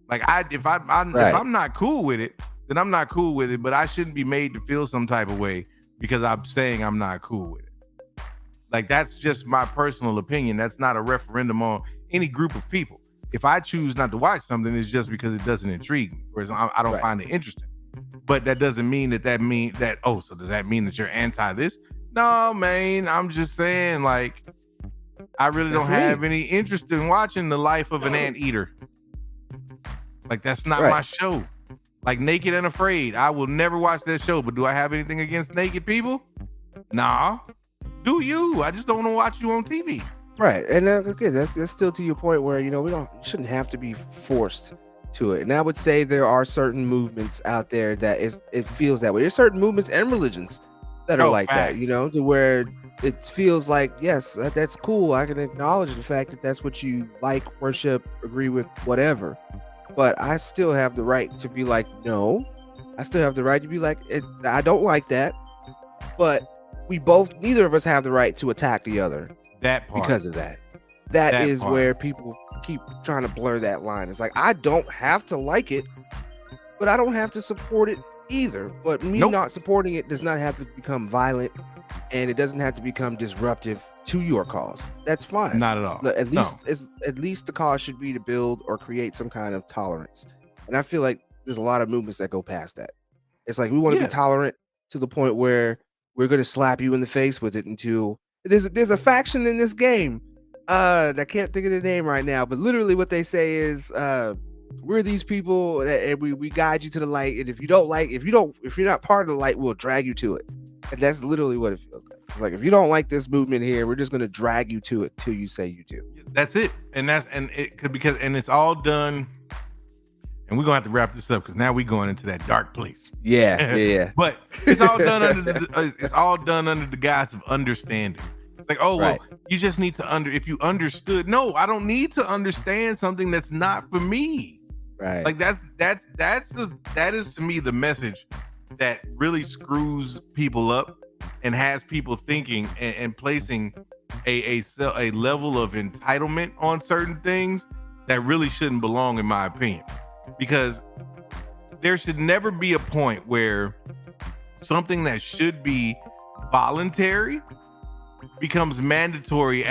Like if I'm not cool with it, then I'm not cool with it, but I shouldn't be made to feel some type of way because I'm saying I'm not cool with it. Like, that's just my personal opinion. That's not a referendum on any group of people. If I choose not to watch something, it's just because it doesn't intrigue me, whereas I don't find it interesting. But that doesn't mean oh, so does that mean that you're anti this? No, man, I'm just saying, like, I really don't have any interest in watching the life of an anteater. Like, that's not my show. Like Naked and Afraid, I will never watch that show, but do I have anything against naked people? Nah. Do you? I just don't want to watch you on TV. Right. And again, that's still to your point where, you know, we shouldn't have to be forced to it. And I would say there are certain movements out there that it feels that way. There's certain movements and religions that are like that, you know, to where it feels like, yes, that's cool. I can acknowledge the fact that that's what you like, worship, agree with, whatever. But I still have the right to be like, no. I still have the right to be like, I don't like that. But neither of us have the right to attack the other. That part. Because of that. That is part. Where people keep trying to blur that line. It's like, I don't have to like it, but I don't have to support it either. But me not supporting it does not have to become violent, and it doesn't have to become disruptive to your cause. That's fine. Not at all. At least the cause should be to build or create some kind of tolerance. And I feel like there's a lot of movements that go past that. It's like, we want to be tolerant to the point where we're going to slap you in the face with it until there's a faction in this game. I can't think of the name right now, but literally what they say is, we're these people and we guide you to the light. And if you're not part of the light, we'll drag you to it. And that's literally what it feels like. It's like, if you don't like this movement here, we're just going to drag you to it till you say you do. That's it. And it's all done. And we're gonna have to wrap this up because now we're going into that dark place. Yeah. But it's all done under the guise of understanding. It's like, oh well, you just need to if you understood. No, I don't need to understand something that's not for me. Right. Like that is to me the message that really screws people up and has people thinking and placing a level of entitlement on certain things that really shouldn't belong, in my opinion. Because there should never be a point where something that should be voluntary becomes mandatory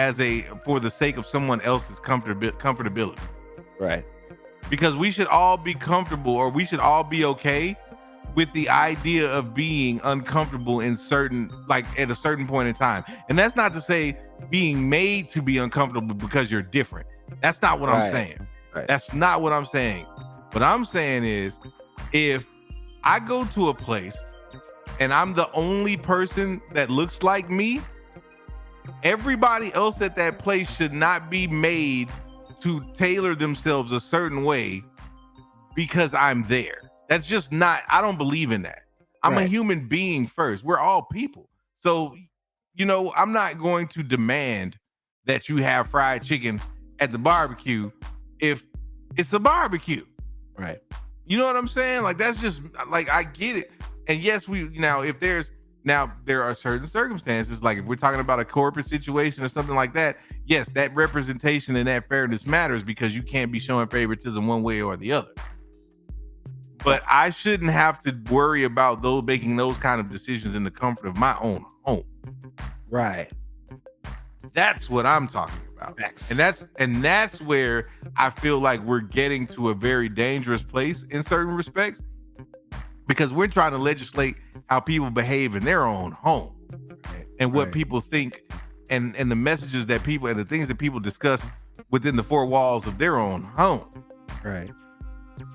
for the sake of someone else's comfortability. Right. Because we should all be comfortable, or we should all be okay with the idea of being uncomfortable in at a certain point in time. And that's not to say being made to be uncomfortable because you're different. That's not what I'm saying. Right. That's not what I'm saying. What I'm saying is, if I go to a place and I'm the only person that looks like me, everybody else at that place should not be made to tailor themselves a certain way because I'm there. That's just not, I don't believe in that. I'm a human being first. We're all people. So, I'm not going to demand that you have fried chicken at the barbecue if it's a barbecue. Right. You know what I'm saying? Like, that's just like, I get it. And yes, there are certain circumstances, like if we're talking about a corporate situation or something like that, yes, that representation and that fairness matters because you can't be showing favoritism one way or the other. But I shouldn't have to worry about making those kind of decisions in the comfort of my own home. Right. That's what I'm talking about. And that's where I feel like we're getting to a very dangerous place in certain respects, because we're trying to legislate how people behave in their own home and what people think and the messages that people and the things that people discuss within the four walls of their own home. Right.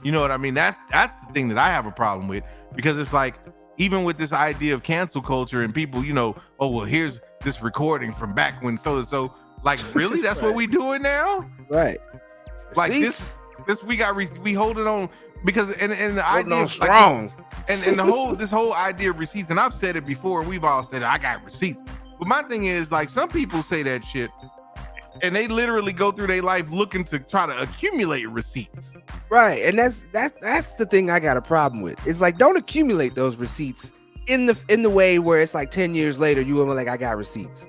You know what I mean? That's the thing that I have a problem with, because it's like, even with this idea of cancel culture and people, oh, well, here's this recording from back when so, like, really? That's what we doing now? Right. Like this we hold it on, because and the idea of strong. Like and this whole idea of receipts, and I've said it before, and we've all said it, I got receipts. But my thing is, like, some people say that shit and they literally go through their life looking to try to accumulate receipts. Right. And that's the thing I got a problem with. It's like, don't accumulate those receipts in the way where it's like 10 years later you were like, I got receipts.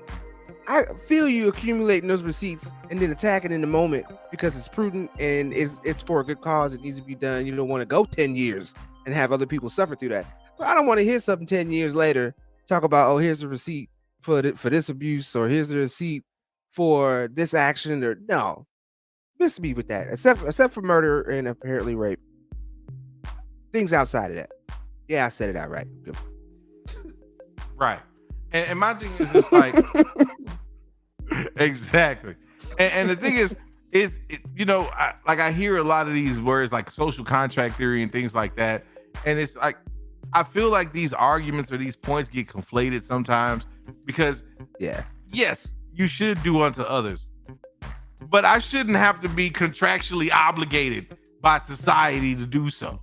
I feel you accumulating those receipts and then attacking in the moment because it's prudent and it's for a good cause. It needs to be done. You don't want to go 10 years and have other people suffer through that. But I don't want to hear something 10 years later talk about, oh, here's a receipt for this abuse, or here's a receipt for this action, or no. Miss me with that. Except for murder and apparently rape. Things outside of that. Yeah, I said it out right. Good. Right. And my thing is just like exactly. And the thing is I hear a lot of these words like social contract theory and things like that. And it's like, I feel like these arguments or these points get conflated sometimes, because yes, you should do unto others, but I shouldn't have to be contractually obligated by society to do so.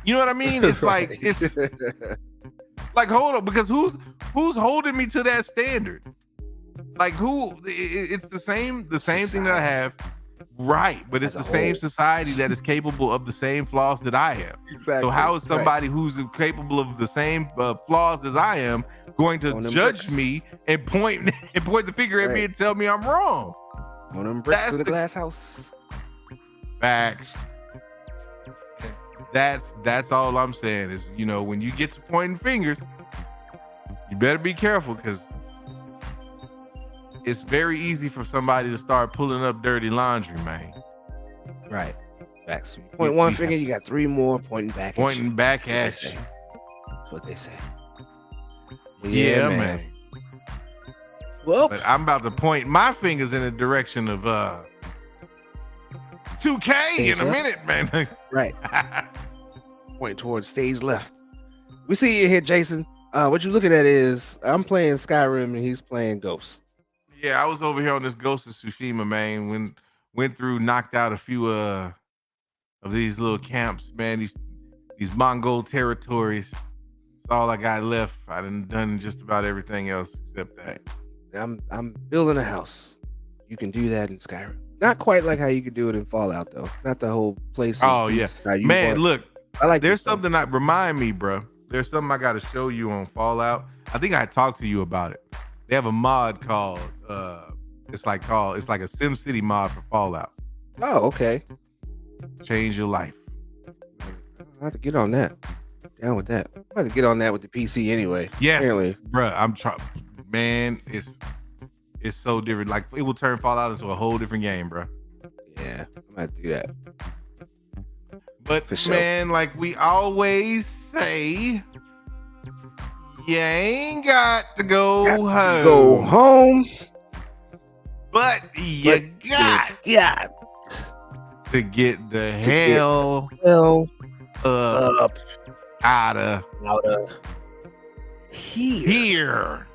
You know what I mean? It's like, it's like, hold on, because who's holding me to that standard? Like, who? It's the same thing that I have, right? But it's the same society that is capable of the same flaws that I am. Exactly. So how is somebody who's capable of the same flaws as I am going to judge me and point the finger at me and tell me I'm wrong? On them bricks to the glass house. Facts. That's all I'm saying is, when you get to pointing fingers, you better be careful, because it's very easy for somebody to start pulling up dirty laundry, man. Right. Facts. Point one finger, you got three more pointing back at you. That's what they say. Yeah, man. Well, but I'm about to point my fingers in the direction of 2K in a minute, man. Right. Point towards stage left. We see you here, Jason. What you're looking at is, I'm playing Skyrim and he's playing Ghost. Yeah, I was over here on this Ghost of Tsushima, man. Went through, knocked out a few of these little camps, man. These Mongol territories. That's all I got left. I done just about everything else except that. I'm building a house. You can do that in Skyrim. Not quite like how you could do it in Fallout, though. Not the whole place. Oh yeah, man. Look, I like. There's something that remind me, bro. There's something I got to show you on Fallout. I think I talked to you about it. They have a mod called it's like a SimCity mod for Fallout. Oh, okay. Change your life. I'll have to get on that. down with that. I'm about to get on that with the PC anyway. Yes, Apparently. bro. I'm trying. Man, it's so different. Like it will turn Fallout into a whole different game, bro. Yeah, I'm about to do that. But For sure. man, like we always say, you ain't got to go home. Go home, but you got to get the hell up out of here.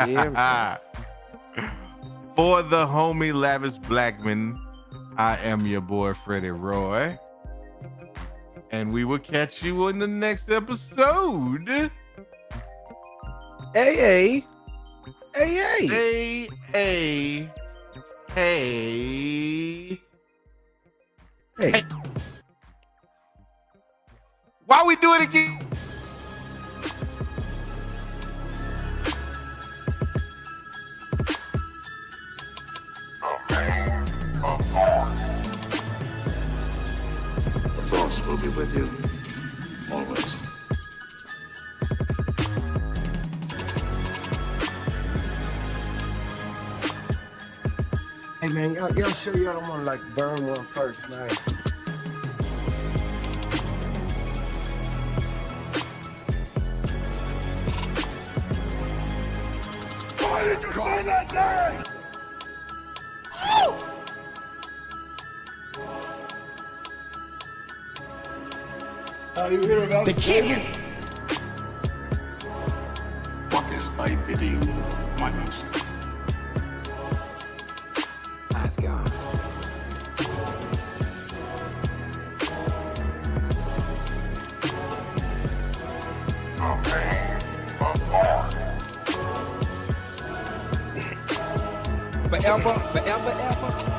Yeah. For the homie Lavish Blackman, I am your boy Freddie Roy. And we will catch you in the next episode. Hey. Why we do it again? The Force will be with you, always. Hey man, y'all sure y'all don't want to like burn one first, man? Why did you say that name? You hear about the champion? What is thy bidding, my master? Let's go. Forever, forever, ever.